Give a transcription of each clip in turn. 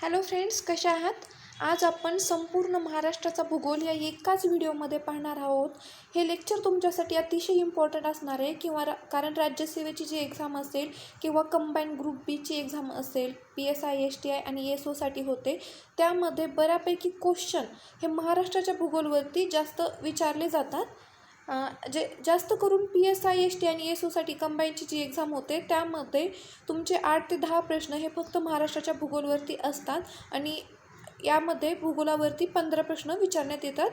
Hello friends, कशा आहात? आज आपण संपूर्ण महाराष्ट्राचा भूगोल या एकाच व्हिडिओमध्ये पाहणार आहोत. हे लेक्चर तुमच्यासाठी अतिशय इम्पॉर्टंट असणार आहे कारण राज्यसेवेची जी एक्झाम असेल किंवा कंबाईन ग्रुप बीची एक्झाम असेल, PSI STI आणि SOसाठी होते, त्यामध्ये बऱ्यापैकी क्वेश्चन हे महाराष्ट्राच्या भूगोलवरती जास्त विचारले जातात. जे जास्त करून PSI STI आणि SOसाठी कंबाईनची जी एक्झाम होते त्यामध्ये तुमचे 8 ते 10 प्रश्न हे फक्त महाराष्ट्राच्या भूगोलवरती असतात आणि यामध्ये भूगोलावरती 15 प्रश्न विचारण्यात येतात.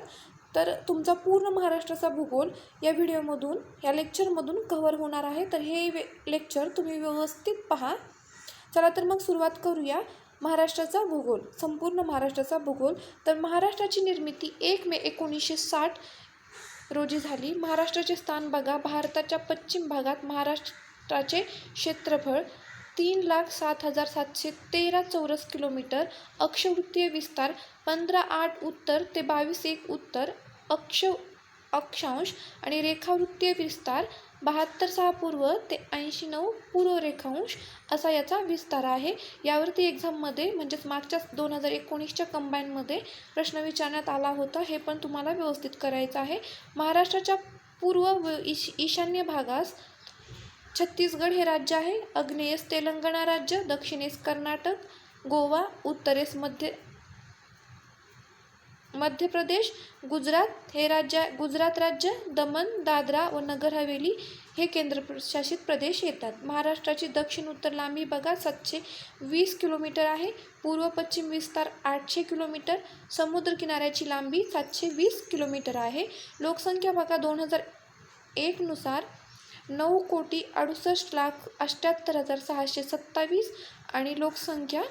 तर तुमचा पूर्ण महाराष्ट्राचा भूगोल या व्हिडिओमधून या लेक्चरमधून कव्हर होणार आहे. तर हे लेक्चर तुम्ही व्यवस्थित पहा. चला तर मग सुरुवात करूया. महाराष्ट्राचा भूगोल, संपूर्ण महाराष्ट्राचा भूगोल. तर महाराष्ट्राची निर्मिती 1 मे 1960 रोजी झाली. महाराष्ट्राचे स्थान बघा. भारताच्या पश्चिम भागात महाराष्ट्राचे क्षेत्रफळ 3,07,713 चौरस किलोमीटर, अक्षवृत्तीय विस्तार 15,8 उत्तर ते 22,1 उत्तर अक्षांश आणि रेखावृत्तीय विस्तार 72,6 पूर्व ते 80,9 पूर्व रेखांश असा याचा विस्तार आहे. यावरती एक्झाममध्ये म्हणजेच मागच्या 2019च्या कंबाईनमध्ये प्रश्न विचारण्यात आला होता. हे पण तुम्हाला व्यवस्थित करायचं आहे. महाराष्ट्राच्या पूर्व व ईशान्य भागास छत्तीसगड हे राज्य आहे, आग्नेयेस तेलंगणा राज्य, दक्षिणेस कर्नाटक, गोवा, उत्तरेस मध्य प्रदेश, गुजरात राज्य, दमण, दादरा व नगर हवेली हे केंद्रशासित प्रदेश येतात. महाराष्ट्राची दक्षिण उत्तर लांबी बघा 720 किलोमीटर आहे. पूर्व पश्चिम विस्तार 800 किलोमीटर, समुद्रकिनाऱ्याची लांबी 720 किलोमीटर आहे. लोकसंख्या बघा 2001 नुसार 9,68,78,627 आणि लोकसंख्या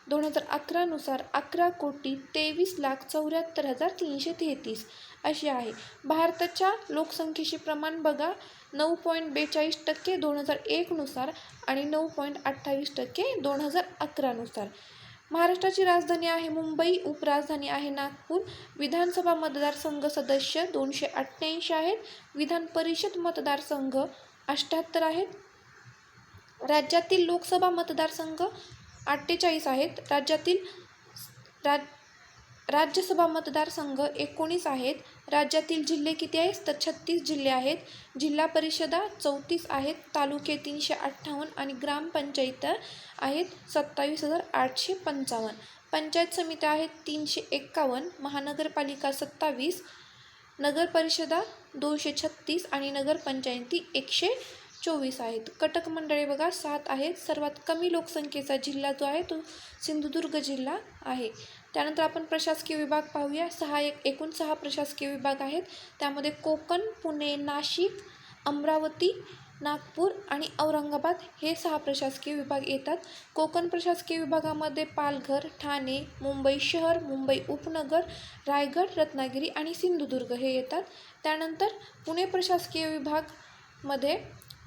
2011 नुसार 11,23,74,333 अशी आहे. भारताच्या लोकसंख्येचे प्रमाण बघा 9.42% 2001 नुसार आणि 9.28% 2011 नुसार. महाराष्ट्राची राजधानी आहे मुंबई, उपराजधानी आहे नागपूर. विधानसभा मतदारसंघ सदस्य 288 आहेत. विधान परिषद मतदारसंघ 78 आहेत. राज्यातील लोकसभा मतदारसंघ 48 आहेत. राज्यसभा मतदारसंघ 19 आहेत. राज्यातील जिल्हे किती आहेत तर 36 जिल्हे आहेत. जिल्हा परिषदा 34 आहेत. तालुके 358 आणि ग्रामपंचायत आहेत 27,855. पंचायत समित्या आहेत 351. महानगरपालिका 27, नगरपरिषदा 236 आणि नगरपंचायती 124 आहेत. कटक मंडळे बघा 7 आहेत. सर्वात कमी लोकसंख्येचा जिल्हा जो आहे तो सिंधुदुर्ग जिल्हा आहे. त्यानंतर आपण प्रशासकीय विभाग पाहूया. एकूण 6 प्रशासकीय विभाग आहेत. त्यामध्ये कोकण, पुणे, नाशिक, अमरावती, नागपूर आणि औरंगाबाद हे 6 प्रशासकीय विभाग येतात. कोकण प्रशासकीय विभागामध्ये पालघर, ठाणे, मुंबई शहर, मुंबई उपनगर, रायगड, रत्नागिरी आणि सिंधुदुर्ग हे येतात. त्यानंतर पुणे प्रशासकीय विभागमध्ये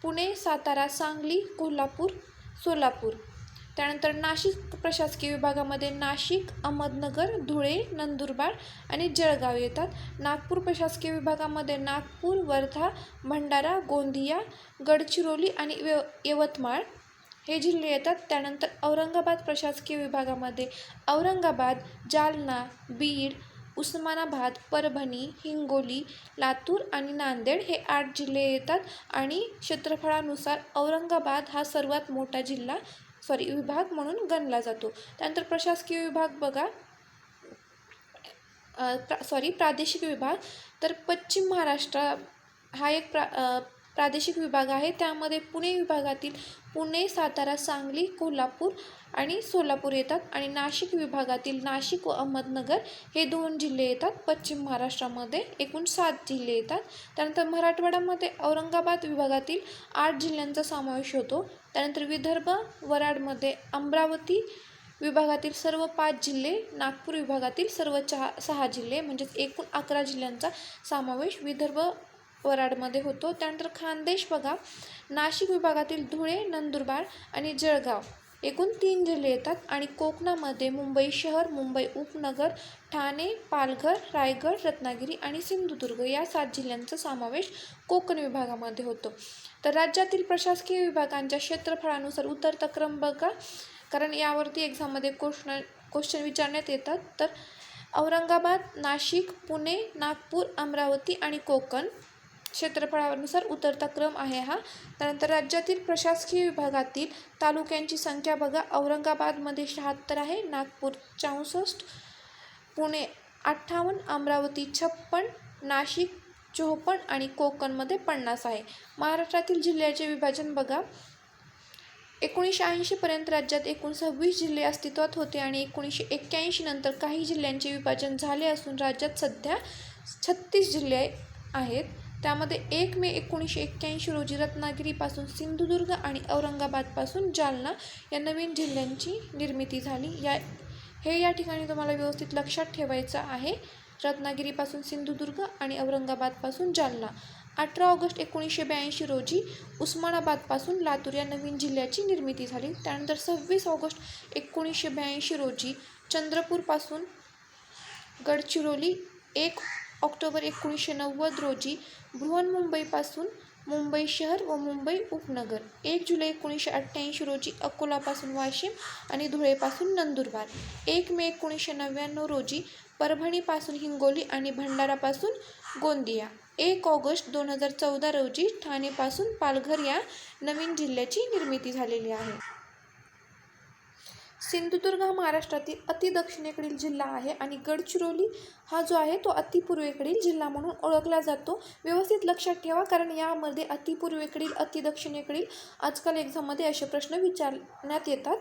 पुणे, सातारा, सांगली, कोल्हापूर, सोलापूर. त्यानंतर नाशिक प्रशासकीय विभागामध्ये नाशिक, अहमदनगर, धुळे, नंदुरबार आणि जळगाव येतात. नागपूर प्रशासकीय विभागामध्ये नागपूर, वर्धा, भंडारा, गोंदिया, गडचिरोली आणि यवतमाळ हे जिल्हे येतात. त्यानंतर औरंगाबाद प्रशासकीय विभागामध्ये औरंगाबाद, जालना, बीड, उस्मानाबाद, परभणी, हिंगोली, लातूर आणि नांदेड हे 8 जिल्हे येतात आणि क्षेत्रफळानुसार औरंगाबाद हा सर्वात मोठा विभाग म्हणून गणला जातो. त्यानंतर प्रशासकीय विभाग बघा प्रादेशिक विभाग. तर पश्चिम महाराष्ट्र हा एक प्रादेशिक विभाग आहे. त्यामध्ये पुणे विभागातील पुणे, सातारा, सांगली, कोल्हापूर आणि सोलापूर येतात आणि नाशिक विभागातील नाशिक व अहमदनगर हे 2 जिल्हे येतात. पश्चिम महाराष्ट्रामध्ये एकूण 7 जिल्हे येतात. त्यानंतर मराठवाड्यामध्ये औरंगाबाद विभागातील 8 जिल्ह्यांचा समावेश होतो. त्यानंतर विदर्भ वऱ्हाडमध्ये अमरावती विभागातील सर्व 5 जिल्हे, नागपूर विभागातील सर्व 6 जिल्हे म्हणजेच एकूण 11 जिल्ह्यांचा समावेश विदर्भ वऱ्हाडमध्ये होतो. त्यानंतर खानदेश बघा नाशिक विभागातील धुळे, नंदुरबार आणि जळगाव एकूण 3 जिल्हे येतात आणि कोकणामध्ये मुंबई शहर, मुंबई उपनगर, ठाणे, पालघर, रायगड, रत्नागिरी आणि सिंधुदुर्ग या 7 जिल्ह्यांचा समावेश कोकण विभागामध्ये होतो. तर राज्यातील प्रशासकीय विभागांच्या क्षेत्रफळानुसार उतरता क्रम बघा. कारण यावरती एक्झाममध्ये क्वेश्चन विचारण्यात येतात. तर औरंगाबाद, नाशिक, पुणे, नागपूर, अमरावती आणि कोकण क्षेत्रफळानुसार उतरता क्रम आहे हा. त्यानंतर राज्यातील प्रशासकीय विभागातील तालुक्यांची संख्या बघा. औरंगाबादमध्ये 76 आहे, नागपूर 64, पुणे 58, अमरावती 56, नाशिक 54 आणि कोकणमध्ये 50 आहे. महाराष्ट्रातील जिल्ह्याचे विभाजन बघा. 1980 पर्यंत राज्यात एकूण 26 जिल्हे अस्तित्वात होते आणि 1981 नंतर काही जिल्ह्यांचे विभाजन झाले असून राज्यात सध्या 36 जिल्हे आहेत. त्यामध्ये 1 मे 1981 रोजी रत्नागिरीपासून सिंधुदुर्ग आणि औरंगाबादपासून जालना या नवीन जिल्ह्यांची निर्मिती झाली. हे या ठिकाणी तुम्हाला व्यवस्थित लक्षात ठेवायचं आहे. रत्नागिरीपासून सिंधुदुर्ग आणि औरंगाबादपासून जालना. 18 ऑगस्ट 1982 रोजी उस्मानाबादपासून लातूर या नवीन जिल्ह्याची निर्मिती झाली. त्यानंतर 26 ऑगस्ट 1982 रोजी चंद्रपूरपासून गडचिरोली. 1 ऑक्टोबर 1990 रोजी बृहन्मुंबईपासून मुंबई शहर व मुंबई उपनगर. 1 जुलै 1988 रोजी अकोलापासून वाशिम आणि धुळेपासून नंदुरबार. 1 मे 1999 रोजी परभणीपासून हिंगोली आणि भंडारापासून गोंदिया. 1 ऑगस्ट 2014 रोजी ठाणेपासून पालघर या नवीन जिल्ह्याची निर्मिती झालेली आहे. सिंधुदुर्ग हा महाराष्ट्रातील अतिदक्षिणेकडील जिल्हा आहे आणि गडचिरोली हा जो आहे तो अतिपूर्वेकडील जिल्हा म्हणून ओळखला जातो. व्यवस्थित लक्षात ठेवा, कारण यामध्ये अतिपूर्वेकडील अतिदक्षिणेकडील आजकाल एक्झाममध्ये असे प्रश्न विचारण्यात येतात.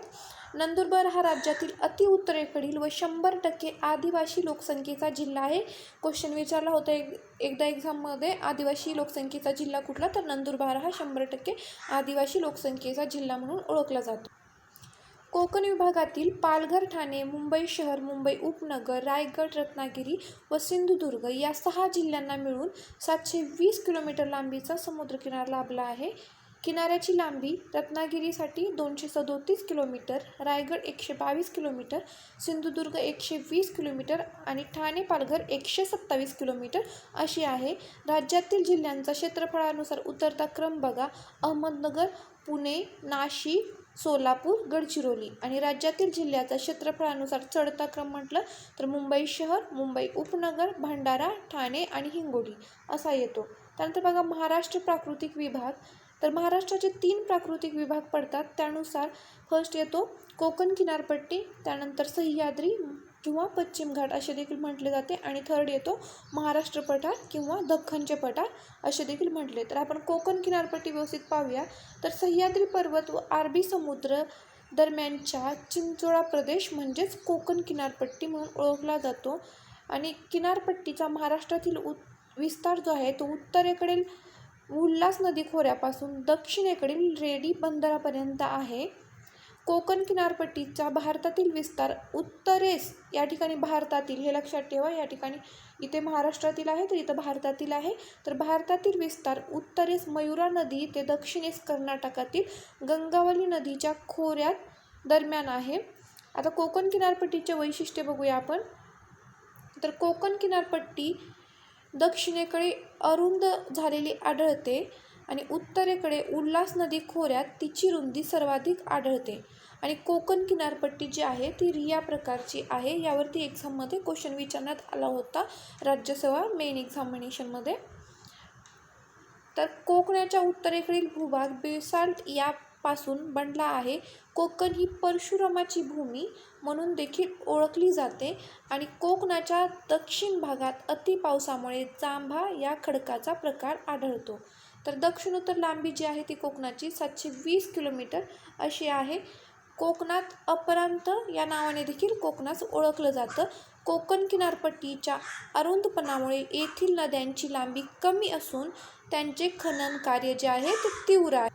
नंदुरबार हा राज्यातील अतिउत्तरेकडील व 100% आदिवासी लोकसंख्येचा जिल्हा आहे. क्वेश्चन विचारला होता एकदा एक्झाममध्ये, आदिवासी लोकसंख्येचा जिल्हा कुठला, तर नंदुरबार हा 100% आदिवासी लोकसंख्येचा जिल्हा म्हणून ओळखला जातो. कोकण विभागातील पालघर, ठाणे, मुंबई शहर, मुंबई उपनगर, रायगड, रत्नागिरी व सिंधुदुर्ग या 6 जिल्ह्यांना मिळून 720 किलोमीटर लांबीचा समुद्रकिनारा लाभला आहे. किनाऱ्याची लांबी रत्नागिरीसाठी 237 kilometre, Raigad 122 kilometre, Sindhudurg 120 kilometre आणि ठाणे पालघर 127 किलोमीटर अशी आहे. राज्यातील जिल्ह्यांचा क्षेत्रफळानुसार उतरता क्रम बघा. अहमदनगर, पुणे, नाशिक, सोलापूर, गडचिरोली. आणि राज्यातील जिल्ह्याचा क्षेत्रफळानुसार चढता क्रम म्हटलं तर मुंबई शहर, मुंबई उपनगर, भंडारा, ठाणे आणि हिंगोली असा येतो. त्यानंतर बघा महाराष्ट्र प्राकृतिक विभाग. तर महाराष्ट्राचे 3 प्राकृतिक विभाग पडतात. त्यानुसार फर्स्ट येतो कोकण किनारपट्टी, त्यानंतर सह्याद्री किंवा पश्चिम घाट असे देखील म्हटले जाते आणि थर्ड येतो महाराष्ट्र पठार किंवा दख्खनचे पठार असे देखील म्हटले. तर आपण कोकण किनारपट्टी व्यवस्थित पाहूया. तर सह्याद्री पर्वत व अरबी समुद्र दरम्यानच्या चिंचोळा प्रदेश म्हणजेच कोकण किनारपट्टी म्हणून ओळखला जातो. आणि किनारपट्टीचा महाराष्ट्रातील विस्तार जो आहे तो उत्तरेकडील उल्हास नदी खोऱ्यापासून दक्षिणेकडील रेडी बंदरापर्यंत आहे. कोकण किनारपट्टीचा भारतातील विस्तार उत्तरेस, या ठिकाणी भारतातील हे लक्षात ठेवा, या ठिकाणी इथे महाराष्ट्रातील आहे तर इथं भारतातील आहे. तर भारतातील विस्तार उत्तरेस मयुरा नदी ते दक्षिणेस कर्नाटकातील गंगावली नदीच्या खोऱ्यात दरम्यान आहे. आता कोकण किनारपट्टीचे वैशिष्ट्य बघूया आपण. तर कोकण किनारपट्टी दक्षिणेकडे अरुंद झालेली आढळते आणि उत्तरेकडे उल्हास नदी खोऱ्यात तिची रुंदी सर्वाधिक आढळते. आणि कोकण किनारपट्टी जी आहे ती रिया प्रकारची आहे. यावरती एक्झाममध्ये क्वेश्चन विचारण्यात आला होता राज्यसेवा मेन एक्झामिनेशनमध्ये. तर कोकणाच्या उत्तरेकडील भूभाग बेसाल्ट यापासून बनला आहे. कोकण ही परशुरामाची भूमी म्हणून देखील ओळखली जाते आणि कोकणाच्या दक्षिण भागात अतिपावसामुळे जांभा या खडकाचा प्रकार आढळतो. तर दक्षिणोत्तर लांबी जी आहे ती कोकणाची 720 किलोमीटर अशी आहे. कोकणात अपरांत या नावाने देखील कोकणास ओळखलं जातं. कोकण किनारपट्टीच्या अरुंदपणामुळे येथील नद्यांची लांबी कमी असून त्यांचे खनन कार्य जे आहे ते तीव्र आहे.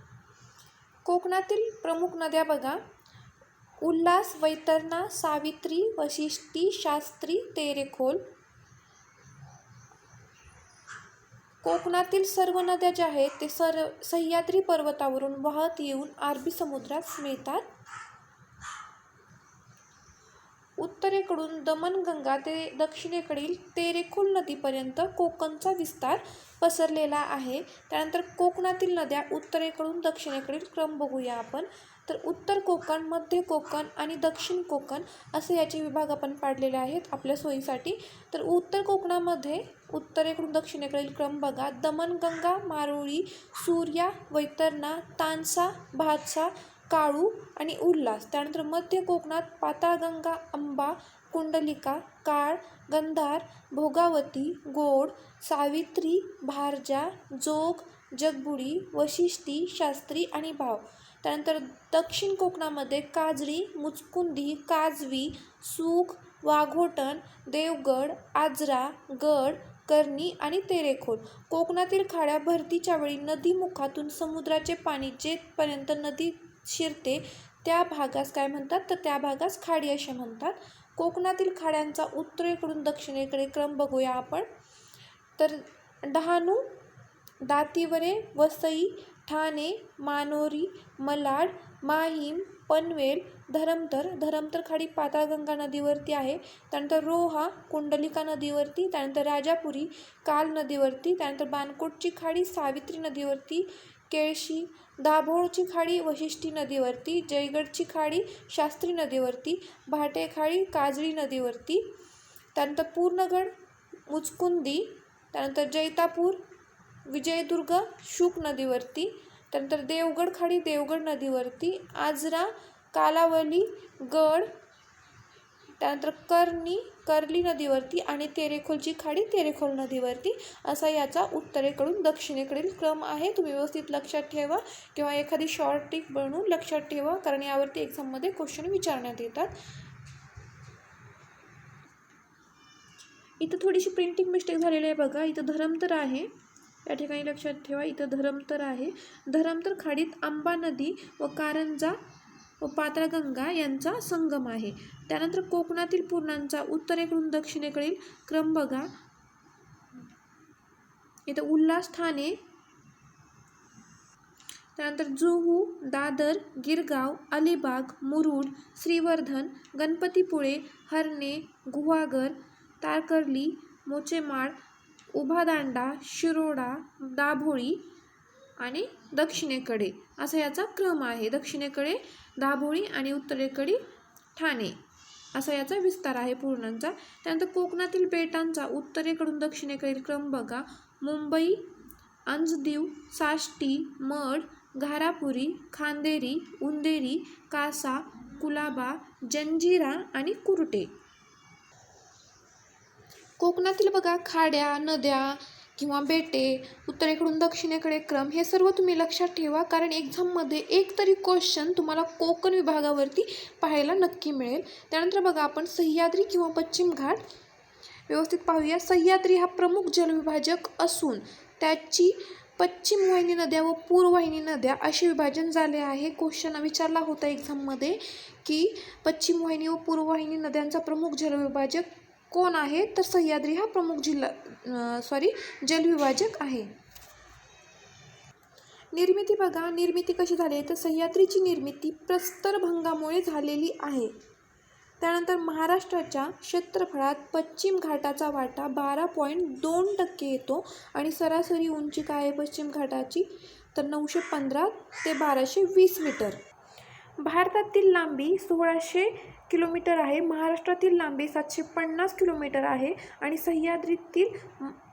कोकणातील प्रमुख नद्या बघा. उल्हास, वैतरणा, सावित्री, वशिष्ठी, शास्त्री, तेरेखोल. कोकणातील सर्व नद्या ज्या आहेत ते सह्याद्री पर्वतावरून वाहत येऊन अरबी समुद्रात मिळतात. उत्तरेकडून दमणगंगा ते दक्षिणेकडील तेरेखोल नदीपर्यंत कोकणचा विस्तार पसरलेला आहे. त्यानंतर कोकणातील नद्या उत्तरेकडून दक्षिणेकडील क्रम बघूया आपण. तर उत्तर कोकण, मध्य कोकण आणि दक्षिण कोकण असे याचे विभाग आपण पाडलेले आहेत आपल्या सोयीसाठी. तर उत्तर कोकणामध्ये उत्तरेकडून दक्षिणेकडील क्रम बघा. दमणगंगा, मारोळी, सूर्या, वैतरणा, तानसा, भातसा, काळू आणि उल्हास. त्यानंतर मध्य कोकणात पाताळगंगा, अंबा, कुंडलिका, काळ, गंधार, भोगावती, गोड, सावित्री, भारजा, जोग, जगबुडी, वशिष्ठी, शास्त्री आणि भाव. त्यानंतर दक्षिण कोकणामध्ये काजळी, मुचकुंदी, काजवी, सूख, वाघोटण, देवगड, आजरा, गड, करणी आणि तेरेखोल. कोकणातील खाड्या भरतीच्या वेळी नदीमुखातून समुद्राचे पाणी जेथपर्यंत नदी शिरते त्या भागास काय म्हणतात, तर त्या भागास खाडी असे म्हणतात. कोकणातील खाड्यांचा उत्तरेकडून दक्षिणेकडे क्रम बघूया आपण. तर डहाणू, दातिवरे, वसई, ठाणे, मानोरी, malaड, माहीम, पनवेल, धरमतर खाडी पाताळगंगा नदीवरती आहे. त्यानंतर रोहा कुंडलिका नदीवरती. त्यानंतर राजापुरी काल नदीवरती. त्यानंतर बाणकोटची खाडी सावित्री नदीवरती. केळशी, दाभोळची खाडी वशिष्ठी नदीवरती. जयगडची खाडी शास्त्री नदीवरती. भाटे खाडी काजळी नदीवरती. त्यानंतर पूर्णगड मुचकुंदी. त्यानंतर जैतापूर विजयदुर्ग शुक नदीवरती. त्यानंतर देवगड खाडी देवगड नदीवरती. आजरा कालावली गड. त्यानंतर कर्ली नदीवरती आणि तेरेखोलची खाडी तेरेखोल नदीवरती. असा याचा उत्तरेकडून दक्षिणेकडील क्रम आहे. तुम्ही व्यवस्थित लक्षात ठेवा किंवा एखादी शॉर्ट ट्रिक बनवून लक्षात ठेवा, कारण यावरती एक्झाममध्ये क्वेश्चन विचारण्यात येतात. इथं थोडीशी प्रिंटिंग मिस्टेक झालेली आहे बघा. इथं धरमतर आहे, या ठिकाणी लक्षात ठेवा. इथं धरमतर आहे. धरमतर खाडीत आंबा नदी व कारंजा व पाताळगंगा यांचा संगम आहे. त्यानंतर कोकणातील पूर्णांचा उत्तरेकडून दक्षिणेकडील क्रम बघा. इथं उल्हास, ठाणे, त्यानंतर जुहू, दादर, गिरगाव, अलिबाग, मुरुड, श्रीवर्धन, गणपतीपुळे, हरणे, गुहागर, तारकर्ली, मोचेमाड, उभादांडा, शिरोडा, दाभोळी आणि दक्षिणेकडे असा याचा क्रम आहे. दक्षिणेकडे दाभोळी आणि उत्तरेकडे ठाणे असा याचा विस्तार आहे पूर्णांचा. त्यानंतर कोकणातील बेटांचा उत्तरेकडून दक्षिणेकडील क्रम बघा. मुंबई, अंजदीव, साष्टी, मड, घारापुरी, खांदेरी, उंदेरी, कासा, कुलाबा, जंजिरा आणि कुरटे. कोकणातील बघा खाड्या, नद्या किंवा बेटे, उत्तरेकडून दक्षिणेकडे क्रम, हे सर्व तुम्ही लक्षात ठेवा, कारण एक्झाममध्ये एक तरी क्वेश्चन तुम्हाला कोकण विभागावरती पाहायला नक्की मिळेल. त्यानंतर बघा आपण सह्याद्री किंवा पश्चिम घाट व्यवस्थित पाहूया. सह्याद्री हा प्रमुख जलविभाजक असून त्याची पश्चिम वाहिनी नद्या व पूर्व वाहिनी नद्या असे विभाजन झाले आहे. क्वेश्चन विचारला होता एक्झाममध्ये की पश्चिम वाहिनी व पूर्व वाहिनी नद्यांचा प्रमुख जलविभाजक कोण आहे, तर सह्याद्री हा प्रमुख जलविभाजक आहे. निर्मिती बघा. निर्मिती कशी झाली आहे, तर सह्याद्रीची निर्मिती प्रस्तरभंगामुळे झालेली आहे. त्यानंतर महाराष्ट्राच्या क्षेत्रफळात पश्चिम घाटाचा वाटा 12.2% येतो आणि सरासरी उंची काय आहे पश्चिम घाटाची, तर 915 ते 1220 मीटर. भारतातील लांबी 1600 किलोमीटर आहे. महाराष्ट्रातील लांबी 750 किलोमीटर आहे आणि सह्याद्रीतील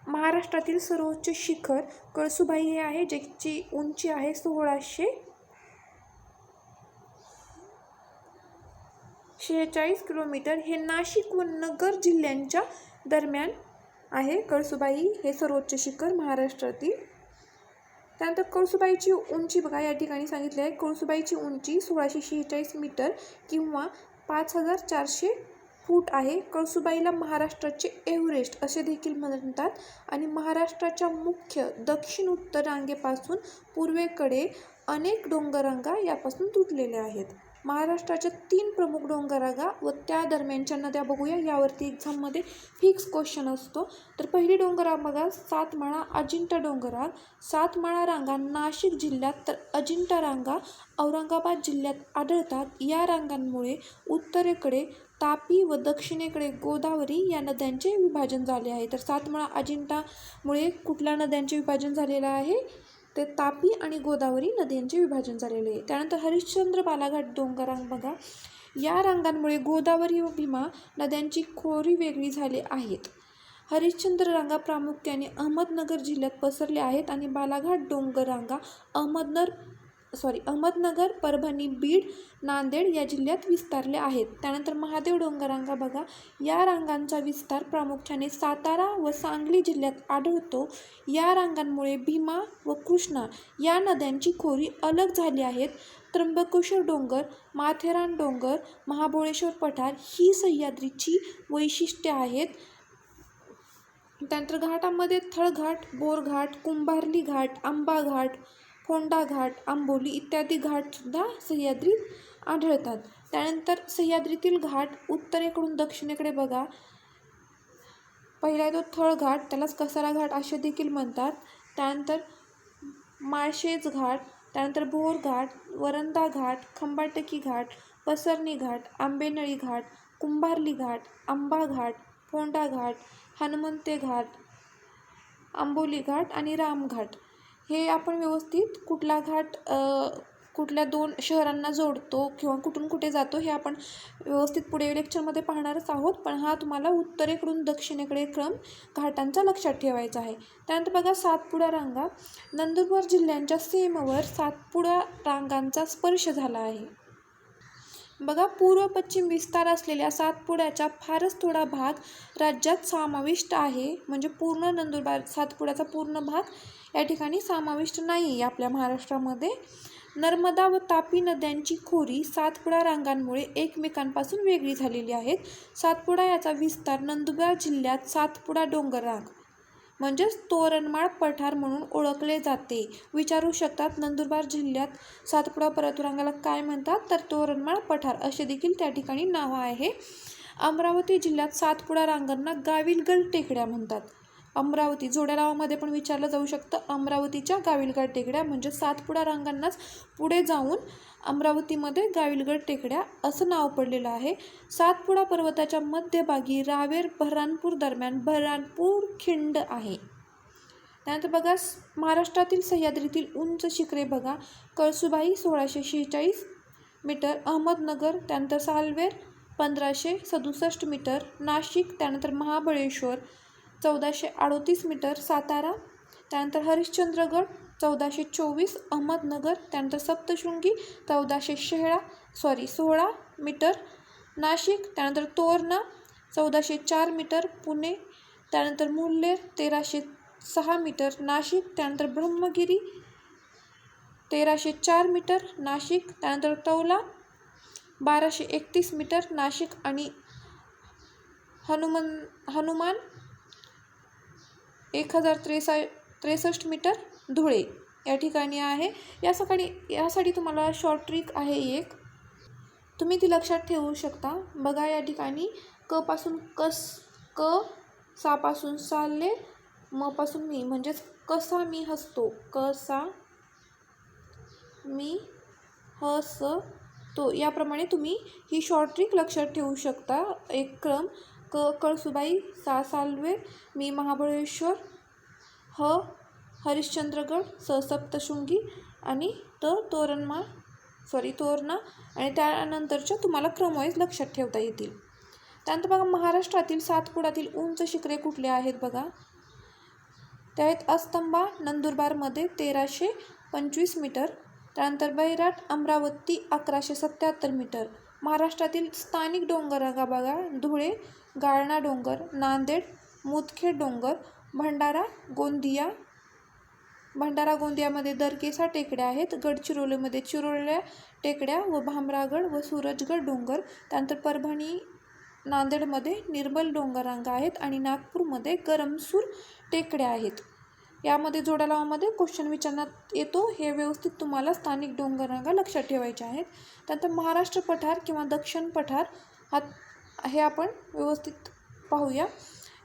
महाराष्ट्रातील सर्वोच्च शिखर कळसुबाई हे आहे, ज्याची उंची आहे 1646 किलोमीटर. हे नाशिक व नगर जिल्ह्यांच्या दरम्यान आहे. कळसुबाई हे सर्वोच्च शिखर महाराष्ट्रातील. त्यानंतर कळसुबाईची उंची बघा, या ठिकाणी सांगितले आहे. कळसुबाईची उंची 1646 मीटर किंवा 5400 फूट आहे. कळसुबाईला महाराष्ट्राचे एव्हरेस्ट असे देखील म्हणतात आणि महाराष्ट्राच्या मुख्य दक्षिण उत्तर रांगेपासून पूर्वेकडे अनेक डोंगररांगा यापासून तुटलेल्या आहेत. महाराष्ट्राच्या 3 प्रमुख डोंगररांगा व त्या दरम्यानच्या नद्या बघूया. यावरती एक्झाममध्ये फिक्स क्वेश्चन असतो. तर पहिली डोंगररांग बघा, सातमाळा अजिंठा डोंगररांग. सातमाळा रांगा नाशिक जिल्ह्यात तर अजिंठा रांगा औरंगाबाद जिल्ह्यात आढळतात. या रांगांमुळे उत्तरेकडे तापी व दक्षिणेकडे गोदावरी या नद्यांचे विभाजन झाले आहे. तर सातमाळा अजिंठामुळे कुठल्या नद्यांचे विभाजन झालेलं आहे? ते तापी आणि गोदावरी नद्यांचे विभाजन झालेले आहे. त्यानंतर हरिश्चंद्र बालाघाट डोंगररांग बघा, या रांगांमुळे गोदावरी व भीमा नद्यांची खोरी वेगळी झाली आहेत. हरिश्चंद्र रांगा प्रामुख्याने अहमदनगर जिल्ह्यात पसरल्या आहेत आणि बालाघाट डोंगर रांगा अहमदनगर, परभणी, बीड, नांदेड या जिल्ह्यात विस्तारल्या आहेत. त्यानंतर महादेव डोंगररांगा बघा, या रांगांचा विस्तार प्रामुख्याने सातारा व सांगली जिल्ह्यात आढळतो. या रांगांमुळे भीमा व कृष्णा या नद्यांची खोरी अलग झाली आहेत. त्र्यंबकेश्वर डोंगर, माथेरान डोंगर, महाबळेश्वर पठार ही सह्याद्रीची वैशिष्ट्ये आहेत. त्यानंतर घाटामध्ये थळघाट, बोरघाट, कुंभार्ली घाट, आंबा घाट, फोंडा घाट, आंबोली इत्यादी घाटसुद्धा सह्याद्रीत आढळतात. त्यानंतर सह्याद्रीतील घाट उत्तरेकडून दक्षिणेकडे बघा, पहिला येतो थळघाट, त्यालाच कसारा घाट असे देखील म्हणतात. त्यानंतर माळशेज घाट, त्यानंतर बोरघाट, वरंधा घाट, खंबाटकी घाट, पसरणी घाट, आंबेनळी घाट, कुंभार्ली घाट, आंबा घाट, फोंडा घाट, हनुमंते घाट, आंबोली घाट आणि रामघाट. हे आपण व्यवस्थित कुठला घाट कुठल्या 2 शहरांना जोडतो किंवा कुठून कुठे जातो हे आपण व्यवस्थित पुढे लेक्चरमध्ये पाहणारच आहोत. पण हा तुम्हाला उत्तरेकडून दक्षिणेकडे क्रम घाटांचा लक्षात ठेवायचा आहे. त्यानंतर बघा सातपुडा रांगा, नंदुरबार जिल्ह्यांच्या सीमेवर सातपुडा रांगांचा स्पर्श झाला आहे. बघा, पूर्व पश्चिम विस्तार असलेल्या सातपुड्याचा फारच थोडा भाग राज्यात समाविष्ट आहे. म्हणजे पूर्ण नंदुरबार सातपुड्याचा पूर्ण भाग या ठिकाणी समाविष्ट नाही आहे आपल्या महाराष्ट्रामध्ये. नर्मदा व तापी नद्यांची खोरी सातपुडा रांगांमुळे एकमेकांपासून वेगळी झालेली आहेत. सातपुडा याचा विस्तार नंदुरबार जिल्ह्यात सातपुडा डोंगररांग म्हणजेच तोरणमाळ पठार म्हणून ओळखले जाते. विचारू शकतात, नंदुरबार जिल्ह्यात सातपुडा पर्वतरांगाला काय म्हणतात? तर तोरणमाळ पठार असे देखील त्या ठिकाणी नाव आहे. अमरावती जिल्ह्यात सातपुडा रांगांना गाविलगड टेकड्या म्हणतात. अमरावती जोड्यालावामध्ये पण विचारलं जाऊ शकतं. अमरावतीच्या गाविलगड टेकड्या म्हणजे सातपुडा रांगांनाच पुढे जाऊन अमरावतीमध्ये गाविलगड टेकड्या असं नाव पडलेलं आहे. सातपुडा पर्वताच्या मध्यभागी रावेर बऱ्हाणपूर दरम्यान बऱ्हाणपूर खिंड आहे. त्यानंतर बघा, महाराष्ट्रातील सह्याद्रीतील उंच शिखरे बघा, कळसुबाई 1646 मीटर, अहमदनगर, त्यानंतर सालवेर 1567 मीटर, नाशिक, त्यानंतर महाबळेश्वर 1438 मीटर, सातारा, त्यानंतर हरिश्चंद्रगड 1424, अहमदनगर, त्यानंतर सप्तशृंगी 16 मीटर, नाशिक, त्यानंतर तोरणा 1404 मीटर, पुणे, त्यानंतर मुल्लेर 1306 मीटर, नाशिक, त्यानंतर ब्रह्मगिरी 1304 मीटर, नाशिक, त्यानंतर तौला 1231 मीटर, नाशिक आणि हनुमान 1063 मीटर, धुळे या ठिकाणी आहे. यासाठी तुम्हाला शॉर्ट ट्रिक आहे एक, तुम्ही ती लक्षात ठेवू शकता. बघा, या ठिकाणी क पासून क, सा पासून साले, म पासून मी म्हणजेच कसा मी हसतो, कसा मी हसतो, याप्रमाणे तुम्ही ही शॉर्ट ट्रिक लक्षात ठेवू शकता. एक क्रम, क कळसुबाई, सा सालवेर, मी महाबळेश्वर, हरिश्चंद्रगड, सप्तशृंगी आणि तोरणा आणि त्यानंतरच्या तुम्हाला क्रमवाईज लक्षात ठेवता येतील. त्यानंतर बघा, महाराष्ट्रातील सातपुड्यातील उंच शिखरे कुठले आहेत बघा, ते आहेत अस्तंबा नंदुरबारमध्ये 1325 मीटर, त्यानंतर बैराट अमरावती 1177 मीटर. महाराष्ट्रातील स्थानिक डोंगररांगा बघा, धुळे, गाळणा डोंगर, नांदेड, मुदखेड डोंगर, भंडारा गोंदियामध्ये दरकेसा टेकड्या आहेत, गडचिरोलीमध्ये चिरोल्या टेकड्या व भामरागड व सूरजगड डोंगर, त्यानंतर परभणी नांदेडमध्ये निर्मल डोंगररांगा आहेत आणि नागपूरमध्ये गरमसूर टेकड्या आहेत. यामध्ये जोड्यालावामध्ये क्वेश्चन विचारण्यात येतो. हे व्यवस्थित तुम्हाला स्थानिक डोंगररांगा लक्षात ठेवायच्या आहेत. त्यानंतर महाराष्ट्र पठार किंवा दक्षिण पठार हे आपण व्यवस्थित पाहूया.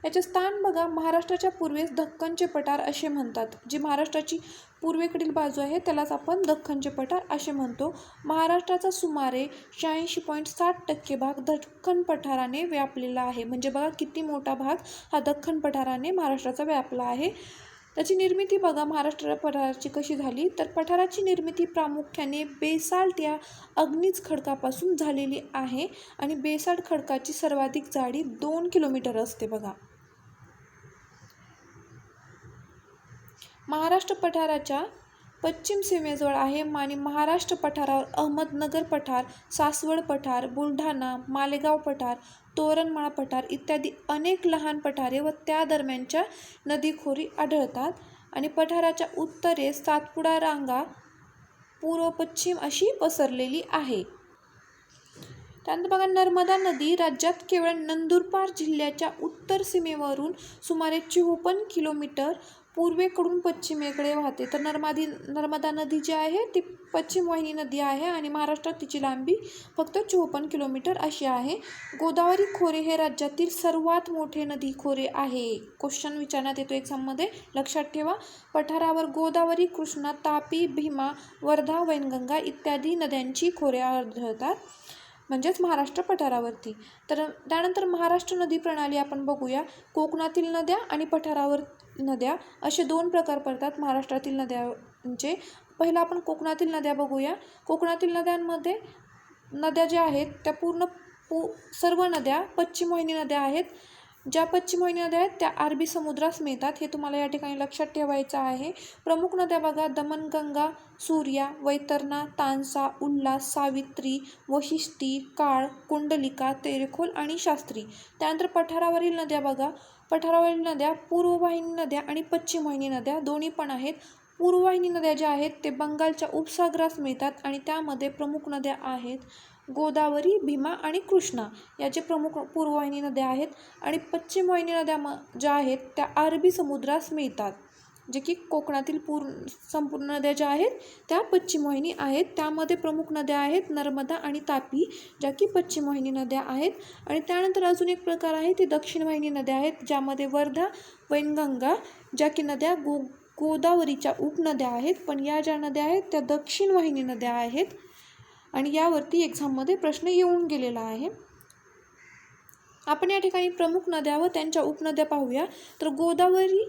याचे स्थान बघा, महाराष्ट्राच्या पूर्वेस दख्खनचे पठार असे म्हणतात. जी महाराष्ट्राची पूर्वेकडील बाजू आहे त्यालाच आपण दख्खनचे पठार असे म्हणतो. महाराष्ट्राचा सुमारे 86.7% भाग दख्खन पठाराने व्यापलेला आहे. म्हणजे बघा किती मोठा भाग हा दख्खन पठाराने महाराष्ट्राचा व्यापला आहे. त्याची निर्मिती बघा महाराष्ट्र पठाराची कशी झाली, तर पठाराची निर्मिती प्रामुख्याने बेसाल्ट या अग्नीज खडकापासून झालेली आहे आणि बेसाल्ट खडकाची सर्वाधिक जाडी 2 किलोमीटर असते बघा. महाराष्ट्र पठाराच्या पश्चिम सीमेजवळ आहे आणि महाराष्ट्र पठारावर अहमदनगर पठार, सासवड पठार, बुलढाणा, मालेगाव पठार, तोरणमाळ पठार इत्यादी अनेक लहान पठारे व त्या दरम्यानच्या नदीखोरी आढळतात. आणि पठाराच्या उत्तरेस सातपुडा रांगा पूर्व पश्चिम अशी पसरलेली आहे. त्यानंतर बघा, नर्मदा नदी राज्यात केवळ नंदुरबार जिल्ह्याच्या उत्तर सीमेवरून सुमारे 54 किलोमीटर पूर्वेकडून पश्चिमेकडे वाहते. तर नर्मदा नदी जी आहे ती पश्चिम वाहिनी नदी आहे आणि महाराष्ट्रात तिची लांबी फक्त 54 किलोमीटर अशी आहे. गोदावरी खोरे हे राज्यातील सर्वात मोठे नदी खोरे आहे. क्वेश्चन विचारण्यात येतो एक्झाममध्ये, लक्षात ठेवा. पठारावर गोदावरी, कृष्णा, तापी, भीमा, वर्धा, वैनगंगा इत्यादी नद्यांची खोरे आढळतात, म्हणजेच महाराष्ट्र पठारावरती. तर त्यानंतर महाराष्ट्र नदी प्रणाली आपण बघूया. कोकणातील नद्या आणि पठारावर नद्या असे 2 प्रकार पडतात महाराष्ट्रातील नद्यांचे. पहिला आपण कोकणातील नद्या बघूया. कोकणातील नद्यांमध्ये नद्या ज्या आहेत त्या सर्व नद्या पश्चिम वाहिनी नद्या आहेत. ज्या पश्चिम वाहिनी नद्या आहेत त्या अरबी समुद्रास मिळतात, हे तुम्हाला या ठिकाणी लक्षात ठेवायचं आहे. प्रमुख नद्या बघा, दमनगंगा, सूर्या, वैतरणा, तानसा, उल्हास, सावित्री, वशिष्ठी, काळ, कुंडलिका, तेरेखोल आणि शास्त्री. त्यानंतर पठारावरील नद्या बघा. पठारावरील नद्या पूर्ववाहिनी नद्या आणि पश्चिम वाहिनी नद्या दोन्ही पण आहेत. पूर्ववाहिनी नद्या ज्या आहेत ते बंगालच्या उपसागरास मिळतात आणि त्यामध्ये प्रमुख नद्या आहेत गोदावरी, भीमा आणि कृष्णा, याचे प्रमुख पूर्ववाहिनी नद्या आहेत. आणि पश्चिम वाहिनी नद्या ज्या आहेत त्या अरबी समुद्रास मिळतात, जे की कोकणातील संपूर्ण नद्या ज्या आहेत त्या पश्चिम वाहिनी आहेत. त्यामध्ये प्रमुख नद्या आहेत नर्मदा आणि तापी, ज्या की पश्चिम वाहिनी नद्या आहेत. आणि त्यानंतर अजून एक प्रकार आहे ते दक्षिण वाहिनी नद्या आहेत, ज्यामध्ये वर्धा, वैनगंगा, ज्या की नद्या गोदावरीच्या उपनद्या आहेत, पण या ज्या नद्या आहेत त्या दक्षिण वाहिनी नद्या आहेत. आणि यावरती एक्झाममध्ये प्रश्न येऊन गेलेला आहे. आपण या ठिकाणी प्रमुख नद्या व त्यांच्या उपनद्या पाहूया. तर गोदावरी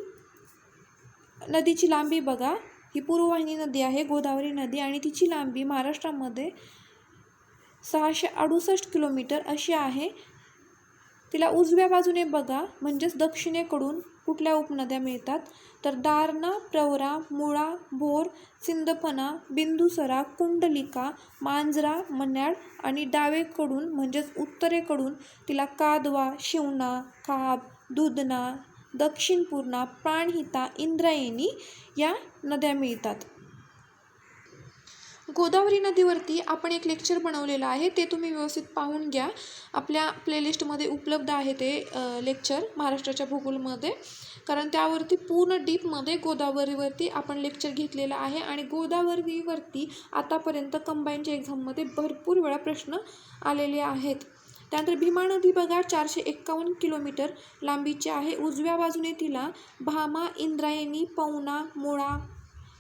नदीची लांबी बघा, ही पूर्ववाहिनी नदी आहे गोदावरी नदी आणि तिची लांबी महाराष्ट्रामध्ये 668 किलोमीटर अशी आहे. तिला उजव्या बाजूने बघा, म्हणजेच दक्षिणेकडून कुठल्या उपनद्या मिळतात, तर दारणा, प्रवरा, मुळा, भोर, सिंदफणा, बिंदुसरा, कुंडलिका, मांजरा, मन्याड. आणि डावेकडून म्हणजेच उत्तरेकडून तिला कादवा, शिवना, काब, दुधना, दक्षिण पूर्णा, प्राणहिता, इंद्रायणी या नद्या मिळतात. गोदावरी नदीवरती आपण एक लेक्चर बनवलेलं आहे, ते तुम्ही व्यवस्थित पाहून घ्या. आपल्या प्लेलिस्टमध्ये उपलब्ध आहे ते लेक्चर महाराष्ट्राच्या भूगोलमध्ये, कारण त्यावरती पूर्ण डीपमध्ये गोदावरीवरती आपण लेक्चर घेतलेलं आहे. आणि गोदावरीवरती आतापर्यंत कंबाईनच्या एक्झाममध्ये भरपूर वेळा प्रश्न आलेले आहेत. त्यानंतर भीमा नदी बघा 451 किलोमीटर लांबीची आहे. उजव्या बाजूने तिला भामा, इंद्रायणी, पवना, मुळा,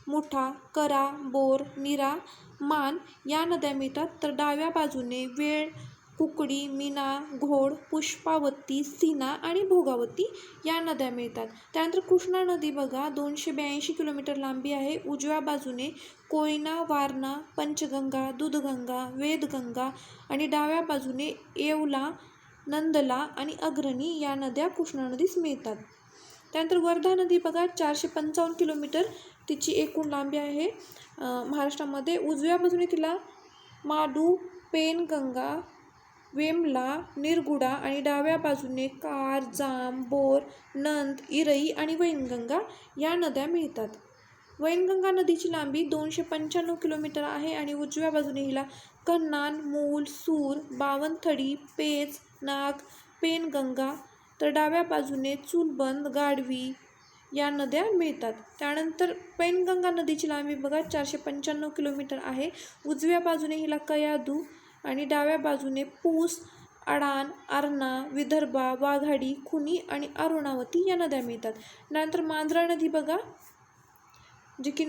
मुठा, करा, बोर, नीरा, मान या नद्या मिळतात. तर डाव्या बाजूने वेळ, कुकडी, मीना, घोड, पुष्पावती, सीना आणि भोगावती या नद्या मिळतात. त्यानंतर कृष्णा नदी बघा 282 किलोमीटर लांबी आहे. उजव्या बाजूने कोयना, वारणा, पंचगंगा, दूधगंगा, वेदगंगा आणि डाव्या बाजूने येवला, नंदला आणि अग्रणी या नद्या कृष्णा नदीस मिळतात. त्यानंतर वर्धा नदी बघा 455 किलोमीटर तिची एकूण लांबी आहे महाराष्ट्रामध्ये. उजव्या बाजूने तिला माडू, पेनगंगा, वेमला, निरगुडा आणि डाव्या बाजूने कार, जाम, बोर, नंद, इरई आणि वैनगंगा या नद्या मिळतात. वैनगंगा नदीची लांबी 295 किलोमीटर आहे आणि उजव्या बाजूने हिला कन्हान, मूल, सूर, बावनथडी, पेच, नाग, पेनगंगा, तर डाव्या बाजूने चुलबंद, गाढवी या नद्या मिळतात. त्यानंतर पैनगंगा नदीची लांबी बघा 495 किलोमीटर आहे. उजव्या बाजूने हिला कयाधू आणि डाव्या बाजूने पूस अडाण, आरणा, विदर्भा, वाघाडी, खुनी आणि अरुणावती या नद्या मिळतात. नंतर मांजरा नदी बघा, जी की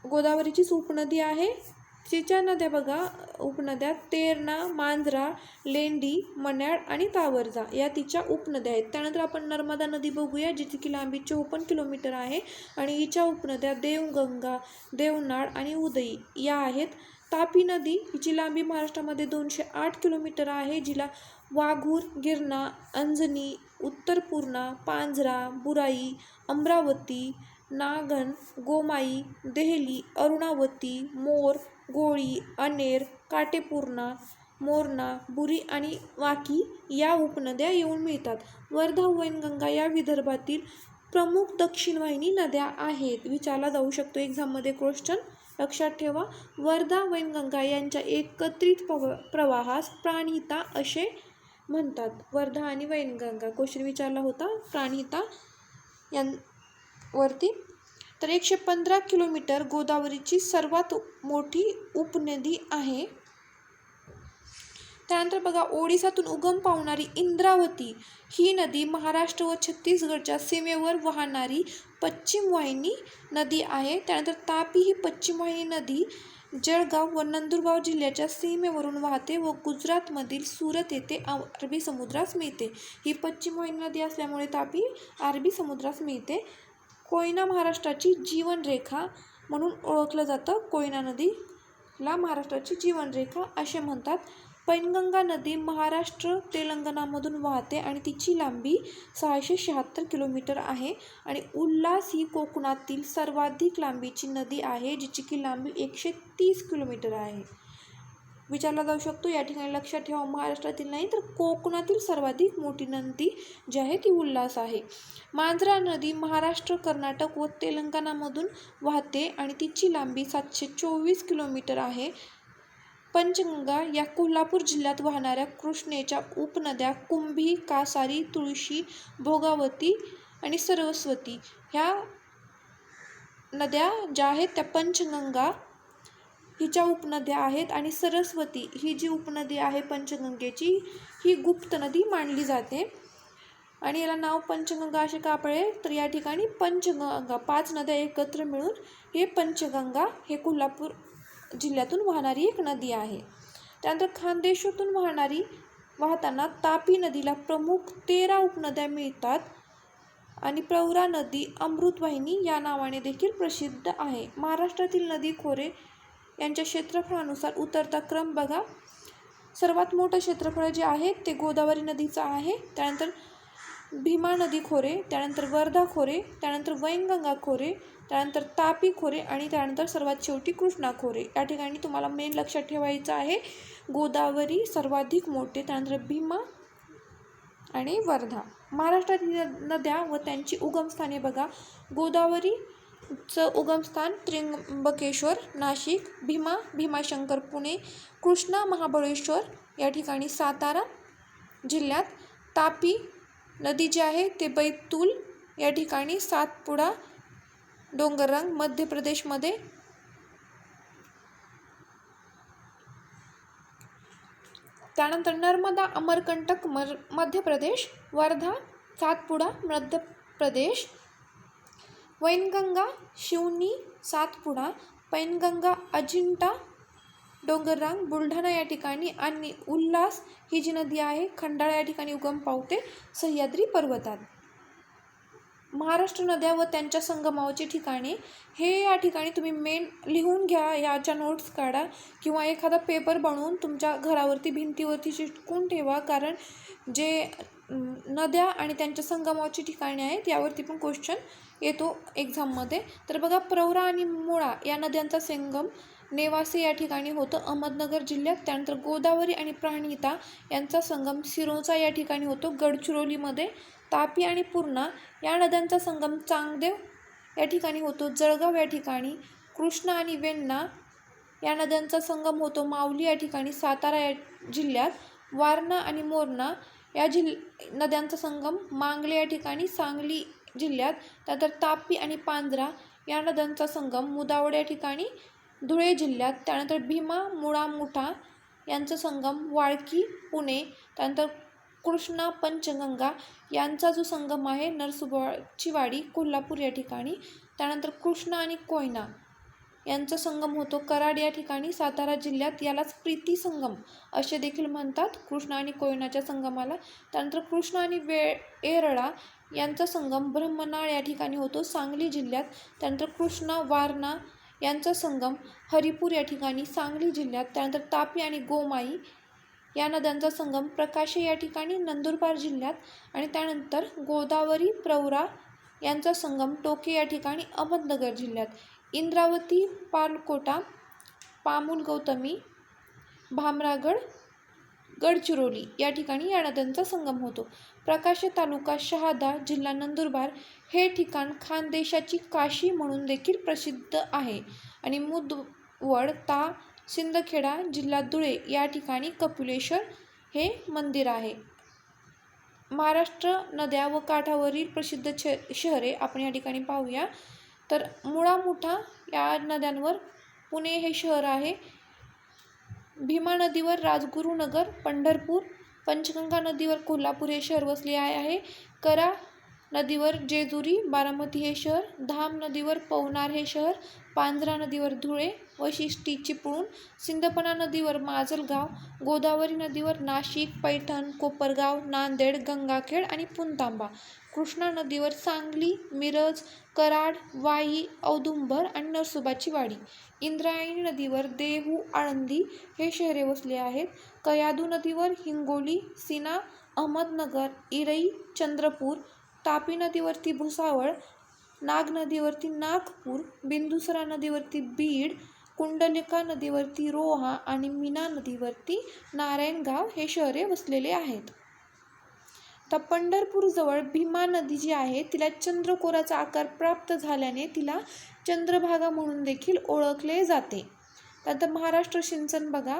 गोदावरीचीच उपनदी आहे. तिच्या नद्या बघा, उपनद्या तेरणा, मांजरा, लेंडी, मन्याड आणि तावरजा या तिच्या उपनद्या आहेत. त्यानंतर आपण नर्मदा नदी बघूया, जिची की लांबी 54 किलोमीटर आहे आणि हिच्या उपनद्या देवगंगा, देवनाळ आणि उदई या आहेत. तापी नदी हिची लांबी महाराष्ट्रामध्ये 208 किलोमीटर आहे, जिला वाघूर, गिरणा, अंजनी, उत्तर पूर्णा, पांझरा, बुराई, अमरावती, नागन, गोमाई, देहली, अरुणावती, मोर, गोळी, अनेर, काटेपूर्णा, मोरणा, बुरी आणि वाकी या उपनद्या येऊन मिळतात. वर्धा, वैनगंगा या विदर्भातील प्रमुख दक्षिणवाहिनी नद्या आहेत. विचारला जाऊ शकतो एक्झाममध्ये क्वेश्चन, लक्षात ठेवा. वर्धा, वैनगंगा यांच्या एकत्रित प्रवाहास प्राणहिता असे म्हणतात. वर्धा आणि वैनगंगा क्वेश्चन विचारला होता प्राणहिता यांवरती. तर 115 किलोमीटर गोदावरीची सर्वात मोठी उपनदी आहे. त्यानंतर बघा, ओडिसातून उगम पावणारी इंद्रावती ही नदी महाराष्ट्र व छत्तीसगडच्या सीमेवर वाहणारी पश्चिम वाहिनी नदी आहे. त्यानंतर तापी ही पश्चिम वाहिनी नदी जळगाव व नंदुरबार जिल्ह्याच्या सीमेवरून वाहते व गुजरातमधील सुरत येथे अरबी समुद्रास मिळते. ही पश्चिम वाहिनी नदी असल्यामुळे तापी अरबी समुद्रास मिळते. कोयना महाराष्ट्राची जीवनरेखा म्हणून ओळखलं जातं. कोयना नदीला महाराष्ट्राची जीवनरेखा असे म्हणतात. पैनगंगा नदी महाराष्ट्र तेलंगणामधून वाहते आणि तिची लांबी 676 किलोमीटर आहे. आणि उल्हास ही कोकणातील सर्वाधिक लांबीची नदी आहे, जिची की लांबी 130 किलोमीटर आहे. विचारला जाऊ शकतो या ठिकाणी, लक्षात ठेवा, महाराष्ट्रातील नाही तर कोकणातील सर्वाधिक मोठी नदी जी आहे ती उल्हास आहे. मांजरा नदी महाराष्ट्र, कर्नाटक व तेलंगणामधून वाहते आणि तिची लांबी 724 किलोमीटर आहे. पंचगंगा या कोल्हापूर जिल्ह्यात वाहणाऱ्या कृष्णेच्या उपनद्या कुंभी, कासारी, तुळशी, भोगावती आणि सरस्वती ह्या नद्या ज्या आहेत त्या पंचगंगा हिच्या उपनद्या आहेत. आणि सरस्वती ही जी उपनदी आहे पंचगंगेची, ही गुप्त नदी मानली जाते आणि याला नाव पंचगंगा असे का पडले, तर या ठिकाणी पंचगंगा 5 नद्या एकत्र मिळून हे पंचगंगा हे कोल्हापूर जिल्ह्यातून वाहणारी एक नदी आहे. त्यानंतर खानदेशातून वाहताना तापी नदीला प्रमुख 13 उपनद्या मिळतात आणि प्रवरा नदी अमृतवाहिनी या नावाने देखील प्रसिद्ध आहे. महाराष्ट्रातील नदी खोरे यांच्या क्षेत्रफळानुसार उतरता क्रम बघा. सर्वात मोठं क्षेत्रफळ जे आहे ते गोदावरी नदीचं आहे. त्यानंतर भीमा नदी खोरे, त्यानंतर वर्धा खोरे, त्यानंतर वैनगंगा खोरे, त्यानंतर तापी खोरे आणि त्यानंतर सर्वात शेवटी कृष्णा खोरे. या ठिकाणी तुम्हाला मेन लक्षात ठेवायचं आहे गोदावरी सर्वाधिक मोठे, त्यानंतर भीमा आणि वर्धा. महाराष्ट्रातील नद्या व त्यांची उगमस्थाने बघा. गोदावरीचं उगमस्थान त्र्यंबकेश्वर नाशिक, भीमाशंकर पुणे, कृष्णा महाबळेश्वर या ठिकाणी सातारा जिल्ह्यात, तापी नदी जी आहे ते बैतूल या ठिकाणी, सातपुडा डोंगररांग मध्य प्रदेशमध्ये, त्यानंतर नर्मदा अमरकंटक मध्य प्रदेश, वर्धा सातपुडा मध्य प्रदेश, वैनगंगा शिवनी सातपुडा, पैनगंगा अजिंठा डोंगररांग बुलढाणा या ठिकाणी आणि उल्हास ही जी नदी आहे खंडाळा या ठिकाणी उगम पावते सह्याद्री पर्वतात. महाराष्ट्र नद्या व त्यांच्या संगमाची ठिकाणे हे या ठिकाणी तुम्ही मेन लिहून घ्या, याच्या नोट्स काढा किंवा एखादा पेपर बनवून तुमच्या घरावरती भिंतीवरती चिटकून ठेवा, कारण जे नद्या आणि त्यांच्या संगमाची ठिकाणे आहेत यावरती पण क्वेश्चन येतो एक्झाममध्ये. तर बघा, प्रवरा आणि मुळा या नद्यांचा संगम नेवासे या ठिकाणी होतं अहमदनगर जिल्ह्यात. त्यानंतर गोदावरी आणि प्राणहिता यांचा संगम सिरोंचा या ठिकाणी होतो गडचिरोलीमध्ये. तापी आणि पूर्णा या नद्यांचा संगम चांगदेव या ठिकाणी होतो जळगाव या ठिकाणी. कृष्णा आणि वेण्णा या नद्यांचा संगम होतो माऊली या ठिकाणी सातारा या जिल्ह्यात. वारणा आणि मोरणा या नद्यांचा संगम मांगले या ठिकाणी सांगली जिल्ह्यात. त्यानंतर तापी आणि पांझरा या नद्यांचा संगम मुदावड या ठिकाणी धुळे जिल्ह्यात. त्यानंतर भीमा, मुळा, मुठा यांचा संगम वाळकी पुणे, त्यानंतर कृष्णा पंचगंगा यांचा जो संगम आहे नरसोबाची वाडी कोल्हापूर या ठिकाणी, त्यानंतर कृष्णा आणि कोयना यांचा संगम होतो कराड या ठिकाणी सातारा जिल्ह्यात, यालाच प्रीती संगम असे देखील म्हणतात कृष्णा आणि कोयनाच्या संगमाला. त्यानंतर कृष्णा आणि एरळा यांचा संगम ब्रह्मनाळ या ठिकाणी होतो सांगली जिल्ह्यात. त्यानंतर कृष्णा वारणा यांचा संगम हरिपूर या ठिकाणी सांगली जिल्ह्यात. त्यानंतर तापी आणि गोमाई या नद्यांचा संगम प्रकाशे या ठिकाणी नंदुरबार जिल्ह्यात. आणि त्यानंतर गोदावरी प्रवरा यांचा संगम टोके या ठिकाणी अहमदनगर जिल्ह्यात. इंद्रावती, पालकोटा, पामुल गौतमी, भामरागड, गडचिरोली या ठिकाणी या नद्यांचा संगम होतो. प्रकाशे तालुका शहादा जिल्हा नंदुरबार हे ठिकाण खानदेशाची काशी म्हणून देखील प्रसिद्ध आहे. आणि मुदवड ता शिंदखेडा जिल्हा धुळे या ठिकाणी कपिलेश्वर हे मंदिर आहे. महाराष्ट्र नद्या व काठावरील प्रसिद्ध शहरे आपण या ठिकाणी पाहूया. तर मुळा मुठा या नद्यांवर पुणे हे शहर आहे. भीमा नदीवर राजगुरुनगर, पंढरपूर. पंचगंगा नदीवर कोल्हापूर हे शहर वसले आहे. करा नदीवर जेजुरी, बारामती हे शहर. धाम नदीवर पवनार हे शहर. पांझरा नदीवर धुळे, वाशिष्ठी, चिपळूण. सिंदफणा नदीवर माजलगाव. गोदावरी नदीवर नाशिक, पैठण, कोपरगाव, नांदेड, गंगाखेड आणि पुणतांबा. कृष्णा नदीवर सांगली, मिरज, कराड, वाई, औदुंबर आणि नरसोबाची वाडी. इंद्रायणी नदीवर देहू, आळंदी हे शहरे वसले आहेत. कयाधू नदीवर हिंगोली, सीना, अहमदनगर, इरई, चंद्रपूर. तापी नदीवरती भुसावळ, नाग नदीवरती नागपूर, बिंदुसरा नदीवरती बीड, कुंडलिका नदीवरती रोहा आणि मीना नदीवरती नारायणगाव हे शहरे वसलेले आहेत. तर पंढरपूरजवळ भीमा नदी जी आहे तिला चंद्रकोराचा आकार प्राप्त झाल्याने तिला चंद्रभागा म्हणून देखील ओळखले जाते. त्यानंतर महाराष्ट्र सिंचन बघा.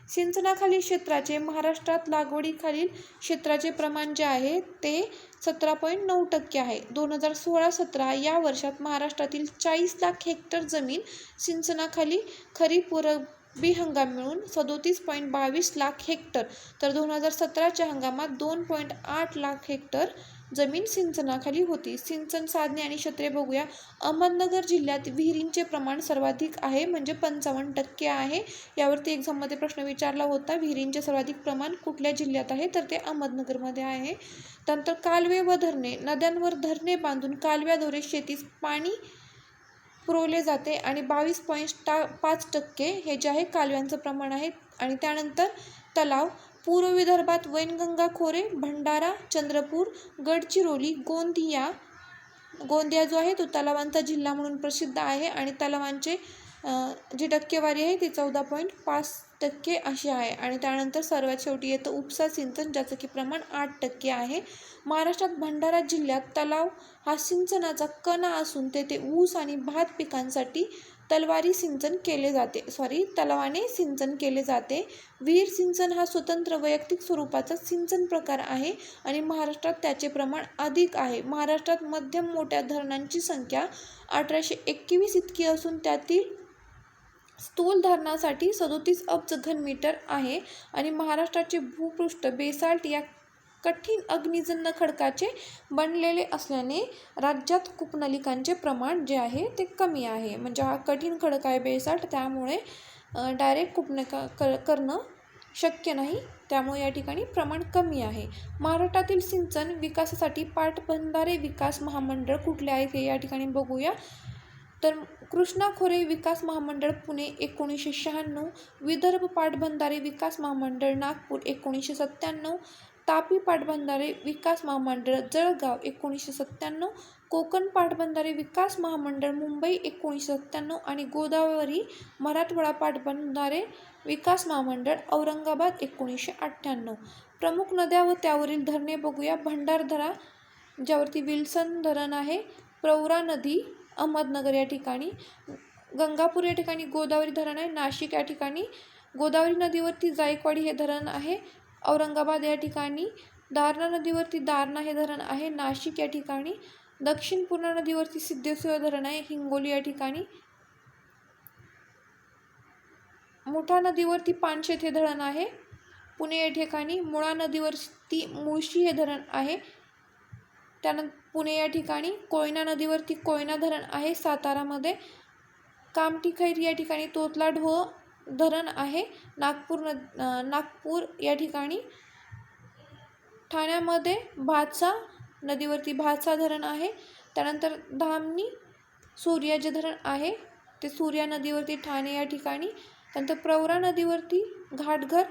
सिंचनाखालील क्षेत्राचे महाराष्ट्रात लागवडीखालील क्षेत्राचे प्रमाण जे आहे ते 17.9% आहे. 2016-17 या वर्षात महाराष्ट्रातील 40 लाख हेक्टर जमीन सिंचनाखाली खरीप व रब्बी हंगाम मिळून 37.22 लाख हेक्टर, तर 2017च्या हंगामात 2.8 लाख हेक्टर जमीन सिंचनाखाली होती. सिंचन साधने आणि क्षेत्रे बघूया. अहमदनगर जिल्ह्यात विहिरींचे प्रमाण सर्वाधिक आहे म्हणजे 55% आहे. यावरती एक्झाममध्ये प्रश्न विचारला होता. विहिरींचे सर्वाधिक प्रमाण कुठल्या जिल्ह्यात आहे तर ते अहमदनगरमध्ये आहे. त्यानंतर कालवे व धरणे. नद्यांवर धरणे बांधून कालव्याद्वारे शेतीस पाणी पुरवले जाते आणि 22.5% हे जे आहे कालव्यांचं प्रमाण आहे. आणि त्यानंतर तलाव. पूर्व विदर्भात वैनगंगा खोरे, भंडारा, चंद्रपूर, गडचिरोली, गोंदिया जो आहे तो तलावांचा जिल्हा म्हणून प्रसिद्ध आहे आणि तलावांचे जी टक्केवारी आहे ती 14.5% अशी आहे. आणि त्यानंतर सर्वात शेवटी येतं उपसा सिंचन ज्याचं की प्रमाण 8% आहे. महाराष्ट्रात भंडारा जिल्ह्यात तलाव हा सिंचनाचा कणा असून तेथे ऊस आणि भात पिकांसाठी तलावाने सिंचन केले जाते. विहीर सिंचन हा स्वतंत्र वैयक्तिक स्वरूपाचा सिंचन प्रकार आहे आणि महाराष्ट्रात त्याचे प्रमाण अधिक आहे. महाराष्ट्रात मध्यम मोठ्या धरणांची संख्या 1821 इतकी असून त्यातील स्थूल धरणासाठी 37 अब्ज घनमीटर आहे. आणि महाराष्ट्राचे भूपृष्ठ बेसाल्ट या कठीण अग्निजन्य खडकाचे बनलेले असल्याने राज्यात कूपनलिकांचे प्रमाण जे आहे ते कमी आहे. म्हणजे हा कठीण खडक आहे बेसाल्ट, त्यामुळे डायरेक्ट कूपनलिका करणं शक्य नाही, त्यामुळे या ठिकाणी प्रमाण कमी आहे. महाराष्ट्रातील सिंचन विकासासाठी पाटबंधारे विकास महामंडळ कुठले आहेत हे या ठिकाणी बघूया. तर कृष्णा खोरे विकास महामंडळ पुणे 1996, विदर्भ पाटबंधारे विकास महामंडळ नागपूर 1997, तापी पाटबंधारे विकास महामंडळ जळगाव 1997, कोकण पाटबंधारे विकास महामंडळ मुंबई 1997 आणि गोदावरी मराठवाडा पाटबंधारे विकास महामंडळ औरंगाबाद 1998. प्रमुख नद्या व त्यावरील धरणे बघूया. भंडारदरा ज्यावरती विल्सन धरण आहे, प्रवरा नदी अहमदनगर या ठिकाणी, गंगापूर या ठिकाणी गोदावरी धरण आहे, नाशिक या ठिकाणी गोदावरी नदीवरती जायकवाडी हे धरण आहे, औरंगाबाद या ठिकाणी दारणा नदीवरती दारणा हे धरण आहे, नाशिक या ठिकाणी दक्षिण पूर्णा नदीवरती सिद्धेश्वर धरण आहे, हिंगोली या ठिकाणी मुठा नदीवरती पानशेत हे धरण आहे पुणे या ठिकाणी. मुळा नदीवरती मुळशी हे धरण आहे त्यानंतर पुणे या ठिकाणी. कोयना नदीवरती कोयना धरण आहे सातारामध्ये. कामठी खैर या ठिकाणी तोतला ढोह धरण आहे नागपूर या ठिकाणी. ठाण्यामध्ये भातसा नदीवरती भातसा धरण आहे. त्यानंतर धामणी सूर्या जे धरण आहे ते सूर्या नदीवरती ठाणे या ठिकाणी. त्यानंतर प्रवरा नदीवरती घाटघर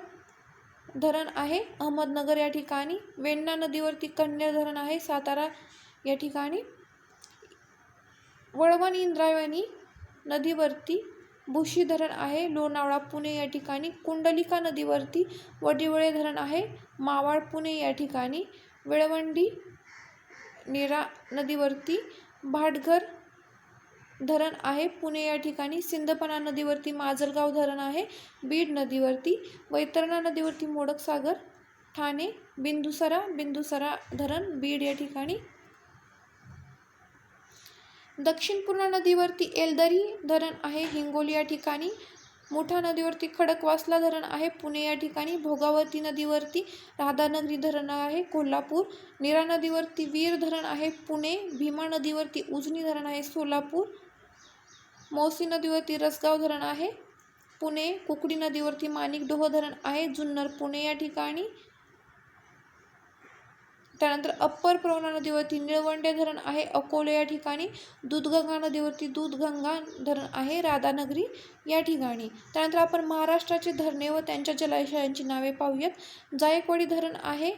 धरण आहे अहमदनगर या ठिकाणी. वेण्णा नदीवरती कन्या धरण आहे सातारा या ठिकाणी. वळवण इंद्रायणी नदीवरती भुशी धरण आहे लोणावळा पुणे या ठिकाणी. कुंडलिका नदीवरती वडिवळे धरण आहे मावळ पुणे या ठिकाणी. वेळवंडी नीरा नदीवरती भाटघर धरण आहे पुणे या ठिकाणी. सिंदपना नदीवरती माजलगाव धरण आहे बीड नदीवरती. वैतरणा नदीवरती मोडकसागर ठाणे. बिंदुसरा धरण बीड या ठिकाणी. दक्षिण पूर्णा नदीवरती एलदरी धरण आहे हिंगोली या ठिकाणी. मुठा नदीवरती खडकवासला धरण आहे पुणे या ठिकाणी. भोगावती नदीवरती राधानगरी धरण आहे कोल्हापूर. नीरा नदीवरती वीर धरण आहे पुणे. भीमा नदीवरती उजनी धरण आहे सोलापूर. मौसी नदीवरती रसगाव धरण आहे पुणे. कुकडी नदीवरती माणिकडोह धरण आहे जुन्नर पुणे या ठिकाणी. त्यानंतर अप्पर प्रवरा नदीवरती निळवंडे धरण आहे अकोले या ठिकाणी. दूधगंगा नदीवरती दूधगंगा धरण आहे राधानगरी या ठिकाणी. त्यानंतर आपण महाराष्ट्राचे धरणे व त्यांच्या जलाशयांची नावे पाहूयात. जायकवाडी धरण आहे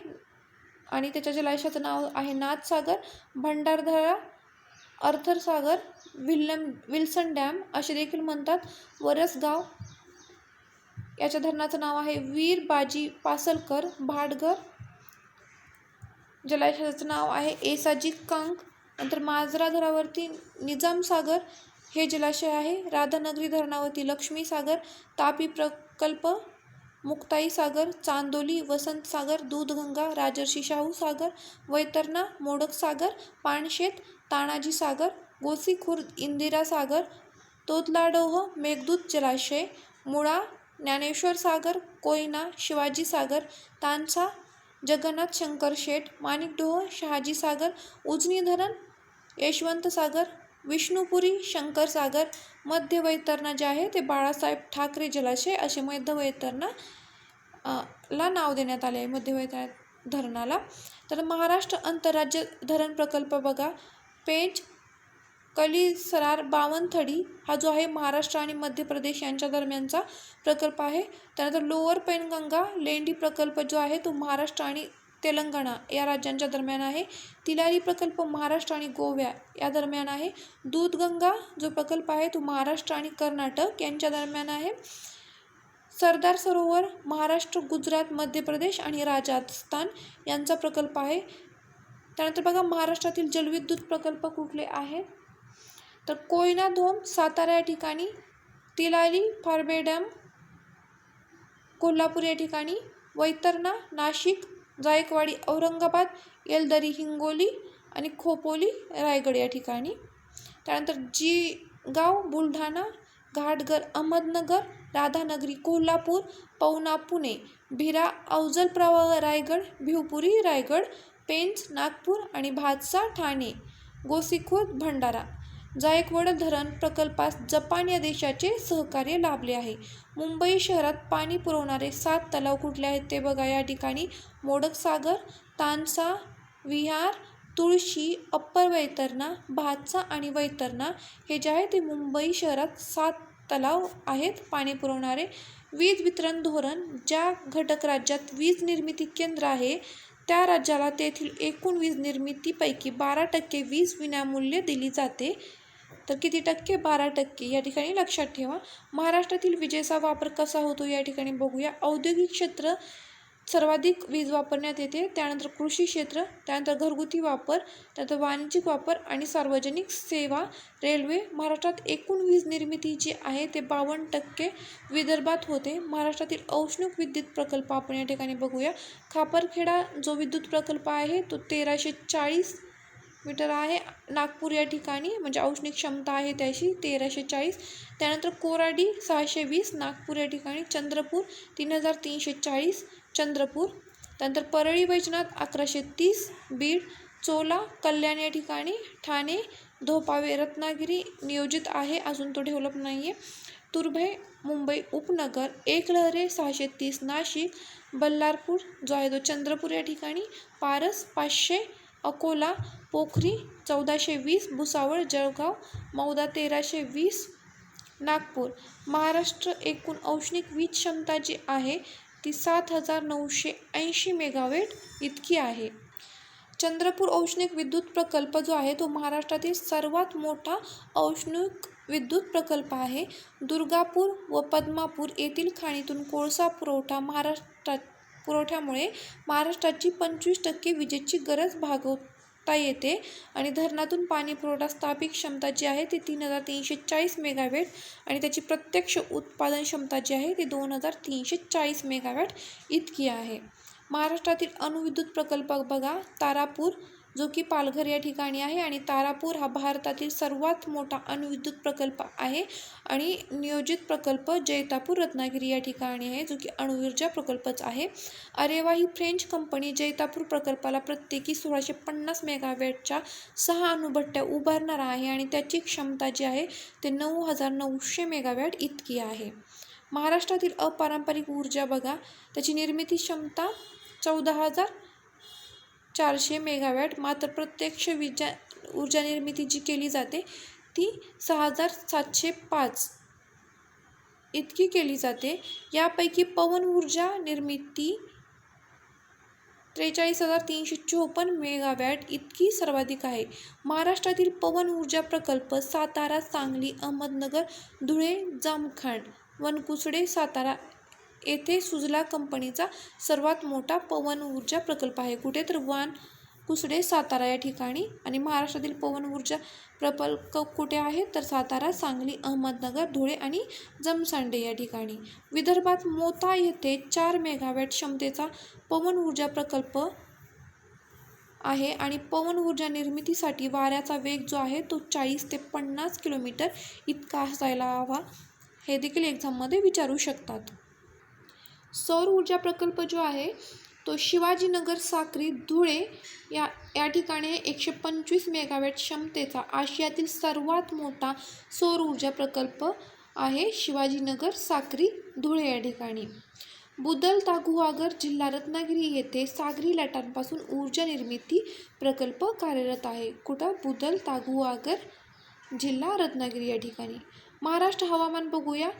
आणि त्याच्या जलाशयाचं नाव आहे नाथसागर. भंडारदरा अर्थर सागर विल्सन डॅम असे देखील म्हणतात. वरसगाव याच्या धरणाचं नाव आहे वीर बाजी पासलकर. भाटघर जलाशयाचं नाव आहे एसाजी कंक. नंतर मांजरा धरावरती निजामसागर हे जलाशय आहे. राधानगरी धरणावरती लक्ष्मी सागर. तापी प्रकल्प मुक्ताई सागर. चांदोली वसंत सागर. दूधगंगा राजर्षी शाहू सागर. वैतरणा मोडक सागर. पानशेत तानाजी सागर. गोसीखुर्द इंदिरा सागर. तोतलाडोह मेघदूत जलाशय. मुळा ज्ञानेश्वर सागर. कोयना शिवाजी सागर. तानसा जगन्नाथ शंकर शेठ. माणिकडोह शहाजी सागर. उजनी धरण यशवंत सागर. विष्णुपुरी शंकर सागर. मध्य वैतरणा जे आहे ते बाळासाहेब ठाकरे जलाशय असे मध्य वैतरणा ला नाव देण्यात आले आहे मध्य वैतरणा धरणाला. तर महाराष्ट्र आंतरराज्य धरण प्रकल्प बघा. पेंच कलिसरार बावनथडी हा जो आहे महाराष्ट्र आणि मध्य प्रदेश यांच्या दरम्यानचा प्रकल्प आहे. त्यानंतर लोअर पेनगंगा लेंडी प्रकल्प जो आहे तो महाराष्ट्र आणि तेलंगणा या राज्यांच्या दरम्यान आहे. तिलारी प्रकल्प महाराष्ट्र आणि गोवा या दरम्यान आहे. दूधगंगा जो प्रकल्प आहे तो महाराष्ट्र आणि कर्नाटक यांच्या दरम्यान आहे. सरदार सरोवर महाराष्ट्र गुजरात मध्य प्रदेश आणि राजस्थान यांचा प्रकल्प आहे. त्यानंतर बघा महाराष्ट्रातील जलविद्युत प्रकल्प कुठले आहेत तर कोयना धोम सातारा या ठिकाणी. तिलारी फार्बे डॅम कोल्हापूर या ठिकाणी. वैतरणा नाशिक. जायकवाडी औरंगाबाद. एलदरी हिंगोली आणि खोपोली रायगड या ठिकाणी. त्यानंतर जिगाव बुलढाणा. घाटघर अहमदनगर. राधानगरी कोल्हापूर. पवना पुणे. भिरा अवजल प्रवाह रायगड. भिवपुरी रायगड. पेंच नागपूर आणि भातसा ठाणे. गोसीखुर्द भंडारा. जायकवाड धरण प्रकल्पास जपान या देशाचे सहकार्य लाभले आहे. मुंबई शहरात पाणी पुरवणारे 7 तलाव कुठले आहेत ते बघा या ठिकाणी. मोडकसागर. तानसा. विहार. तुळशी. अप्पर वैतरणा. भातसा आणि वैतरणा हे जे आहे ते मुंबई शहरात 7 तलाव आहेत पाणी पुरवणारे. वीज वितरण धोरण. ज्या घटक राज्यात वीज निर्मिती केंद्र आहे त्या राज्याला तेथील एकूण वीज निर्मितीपैकी 12% वीज विनामूल्य दिली जाते. तर किती टक्के? 12% या ठिकाणी लक्षात ठेवा. महाराष्ट्रातील विजेचा वापर कसा होतो या ठिकाणी बघूया. औद्योगिक क्षेत्र सर्वाधिक वीज वापरण्यात येते. त्यानंतर कृषी क्षेत्र. त्यानंतर घरगुती वापर. त्यानंतर वाणिज्यिक वापर आणि सार्वजनिक सेवा. रेल्वे. महाराष्ट्रात एकूण वीज निर्मिती जी आहे ते 52% विदर्भात होते. महाराष्ट्रातील औष्णिक विद्युत प्रकल्प आपण या ठिकाणी बघूया. खापरखेडा जो विद्युत प्रकल्प आहे तो 1340 मीटर आहे. नागपूर या ठिकाणी म्हणजे औष्णिक क्षमता आहे त्याची 1340. त्यानंतर कोराडी 620 नागपूर या ठिकाणी. चंद्रपूर 3340 चंद्रपूर. त्यानंतर परळी वैजनाथ 1130 बीड. चोला कल्याण या ठिकाणी. ठाणे धोपावे रत्नागिरी नियोजित आहे, अजून तो डेव्हलप नाही आहे. तुर्भे मुंबई उपनगर. एकलहरे 630 नाशिक. बल्लारपूर जो आहे तो चंद्रपूर या ठिकाणी. पारस 500 अकोला. पोखरी 1420 भुसावळ जळगाव. मौदा 1320 नागपूर. महाराष्ट्र एकूण औष्णिक वीज क्षमता जी आहे ती 7980 मेगावॅट इतकी आहे. चंद्रपूर औष्णिक विद्युत प्रकल्प जो आहे तो महाराष्ट्रातील सर्वात मोठा औष्णिक विद्युत प्रकल्प आहे. दुर्गापूर व पद्मापूर येथील खाणीतून कोळसा पुरवठ्यामुळे महाराष्ट्राची 25% विजेची गरज भागवता येते आणि धरणातून पाणी पुरवठा स्थापित क्षमता जी आहे ती 3340 मेगावॅट आणि त्याची प्रत्यक्ष उत्पादन क्षमता जी आहे ती 2340 मेगावॅट इतकी आहे. महाराष्ट्रातील अणुविद्युत प्रकल्प बघा, तारापूर जो की पालघर या ठिकाणी आहे आणि तारापूर हा भारतातील सर्वात मोठा अणुविद्युत प्रकल्प आहे आणि नियोजित प्रकल्प जैतापूर रत्नागिरी या ठिकाणी आहे जो की अणुऊर्जा प्रकल्पच आहे. अरेवा ही फ्रेंच कंपनी जैतापूर प्रकल्पाला प्रत्येकी 1650 मेगावॅटच्या 6 अणुभट्ट्या उभारणार आहे आणि त्याची क्षमता जी आहे ते 9900 मेगावॅट इतकी आहे. महाराष्ट्रातील अपारंपरिक ऊर्जा बघा, त्याची निर्मिती क्षमता 14400 मेगावॅट, मात्र प्रत्यक्ष ऊर्जा निर्मिती जी केली जाते ती 6705 इतकी केली जाते. यापैकी पवन ऊर्जा निर्मिती 43,354 मेगावॅट इतकी सर्वाधिक आहे. महाराष्ट्रातील पवन ऊर्जा प्रकल्प सातारा, सांगली, अहमदनगर, धुळे, जामखेड, वनकुसडे, सातारा येथे सुजला कंपनीचा सर्वात मोठा पवन ऊर्जा प्रकल्प आहे. कुठे तर वनकुसडे सातारा या ठिकाणी. आणि महाराष्ट्रातील पवन ऊर्जा प्रकल्प कुठे आहे तर सातारा, सांगली, अहमदनगर, धुळे आणि जमसंडे या ठिकाणी. विदर्भात मोता येथे 4 मेगावॅट क्षमतेचा पवन ऊर्जा प्रकल्प आहे आणि पवन ऊर्जा निर्मितीसाठी वाऱ्याचा वेग जो आहे तो 40 ते 50 किलोमीटर इतका असायला हवा. हे देखील एक्झाममध्ये विचारू शकतात. सौर ऊर्जा प्रकल्प जो आहे तो शिवाजीनगर, साक्री, धुळे या ठिकाणी 125 मेगावॅट क्षमतेचा आशियातील सर्वात मोठा सौर ऊर्जा प्रकल्प आहे. शिवाजीनगर, साक्री, धुळे या ठिकाणी. बुदल तागुहागर जिल्हा रत्नागिरी येथे सागरी लाटांपासून ऊर्जा निर्मिती प्रकल्प कार्यरत आहे. कुठं? बुदल तागुहागर जिल्हा रत्नागिरी या ठिकाणी. महाराष्ट्र हवामान बघूया.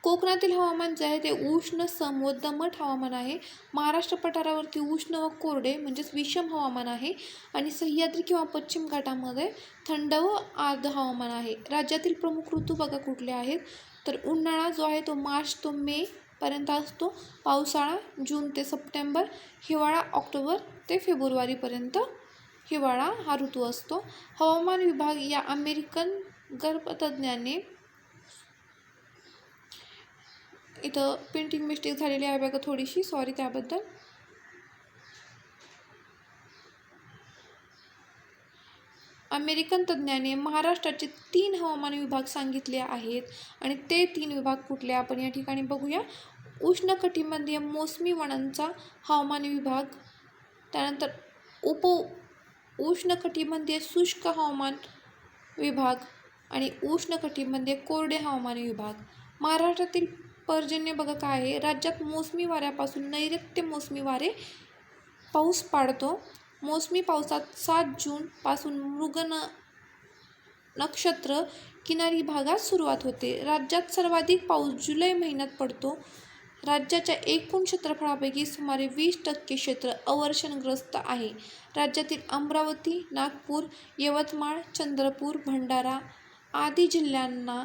कोकणातील हवामान जे आहे ते उष्ण, सम व दमट हवामान आहे. महाराष्ट्र पठारावरती उष्ण व कोरडे म्हणजेच विषम हवामान आहे आणि सह्याद्री किंवा पश्चिम घाटामध्ये थंड व आर्द्र हवामान आहे. राज्यातील प्रमुख ऋतू बघा कुठले आहेत तर उन्हाळा जो आहे तो मार्च ते मे पर्यंत असतो. पावसाळा जून ते सप्टेंबर. हिवाळा ऑक्टोबर ते फेब्रुवारीपर्यंत हिवाळा हा ऋतू असतो. हवामान विभाग या अमेरिकन गर्भतज्ञाने इथं प्रिंटिंग मिस्टेक झालेली आहे बघा थोडीशी, सॉरी त्याबद्दल. अमेरिकन तज्ज्ञाने महाराष्ट्राचे 3 हवामान विभाग सांगितले आहेत आणि ते 3 विभाग कुठले आपण या ठिकाणी बघूया. उष्णकटिबंधीय मोसमी वनांचा हवामान विभाग, त्यानंतर उष्णकटिबंधीय शुष्क हवामान विभाग आणि उष्णकटिबंधीय कोरडे हवामान विभाग. महाराष्ट्रातील पर्जन्य बघा काय आहे. राज्यात मोसमी वाऱ्यापासून नैऋत्य मोसमी वारे पाऊस पाडतो. मोसमी पावसात 7 जून पासून मृग नक्षत्र किनारी भागात सुरुवात होते. राज्यात सर्वाधिक पाऊस जुलै महिन्यात पडतो. राज्याच्या एकूण क्षेत्रफळापैकी सुमारे 20% क्षेत्र अवर्षणग्रस्त आहे. राज्यातील अमरावती, नागपूर, यवतमाळ, चंद्रपूर, भंडारा आदी जिल्ह्यांना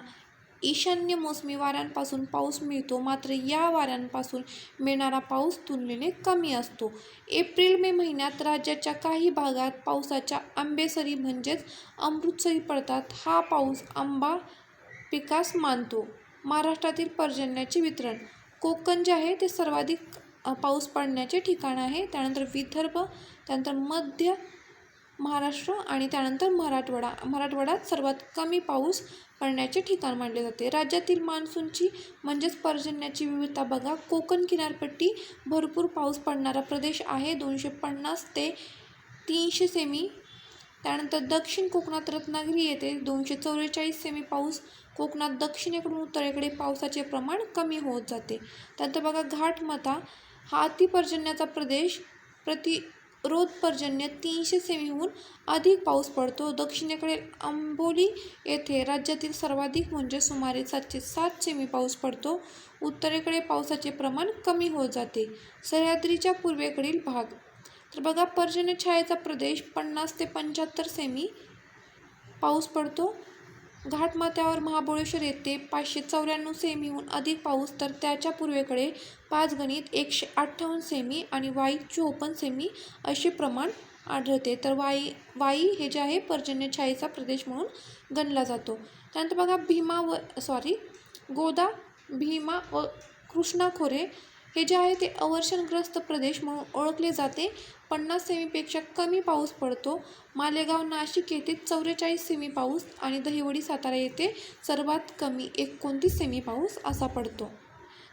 ईशान्य मोसमी वाऱ्यांपासून पाऊस मिळतो, मात्र या वाऱ्यांपासून मिळणारा पाऊस तुलनेने कमी असतो. एप्रिल मे महिन्यात राज्याच्या काही भागात पावसाच्या आंबेसरी म्हणजेच अमृतसरी पडतात. हा पाऊस आंबा पिकास मानतो. महाराष्ट्रातील पर्जन्याचे वितरण. कोकण जे आहे ते सर्वाधिक पाऊस पडण्याचे ठिकाण आहे. त्यानंतर विदर्भ, त्यानंतर मध्य महाराष्ट्र आणि त्यानंतर मराठवाड्यात सर्वात कमी पाऊस पडण्याचे ठिकाण मानले जाते. राज्यातील मान्सूनची म्हणजेच पर्जन्याची विविधता बघा. कोकण किनारपट्टी भरपूर पाऊस पडणारा प्रदेश आहे, 250 ते 300 सेमी. त्यानंतर दक्षिण कोकणात रत्नागिरी येथे 244 सेमी पाऊस. कोकणात दक्षिणेकडून उत्तरेकडे पावसाचे प्रमाण कमी होत जाते. त्यानंतर बघा घाटमाथा हा अतिपर्जन्याचा प्रदेश. प्रतिरोध पर्जन्य 300 सेमीहून अधिक पाऊस पडतो. दक्षिणेकडे आंबोली येथे राज्यातील सर्वाधिक म्हणजे सुमारे 707 सेमी पाऊस पडतो. उत्तरेकडे पावसाचे प्रमाण कमी होत जाते. सह्याद्रीच्या पूर्वेकडील भाग तर बघा पर्जन्य छायेचा प्रदेश 50 ते 75 सेमी पाऊस पडतो. घाटमाथ्यावर महाबळेश्वर येथे 594 सेमीहून अधिक पाऊस, तर त्याच्या पूर्वेकडे पाचगणीत 158 सेमी आणि वाई 54 सेमी असे प्रमाण आढळते. तर वाई हे जे आहे पर्जन्य छायेचा प्रदेश म्हणून गणला जातो. त्यानंतर बघा गोदा, भीमा व कृष्णा खोरे हे जे आहे ते अवर्षणग्रस्त प्रदेश म्हणून ओळखले जाते. 50 सेमीपेक्षा कमी पाऊस पडतो. मालेगाव नाशिक येथे 44 सेमी पाऊस आणि दहिवडी सातारा येथे सर्वात कमी 29 सेमी पाऊस असा पडतो.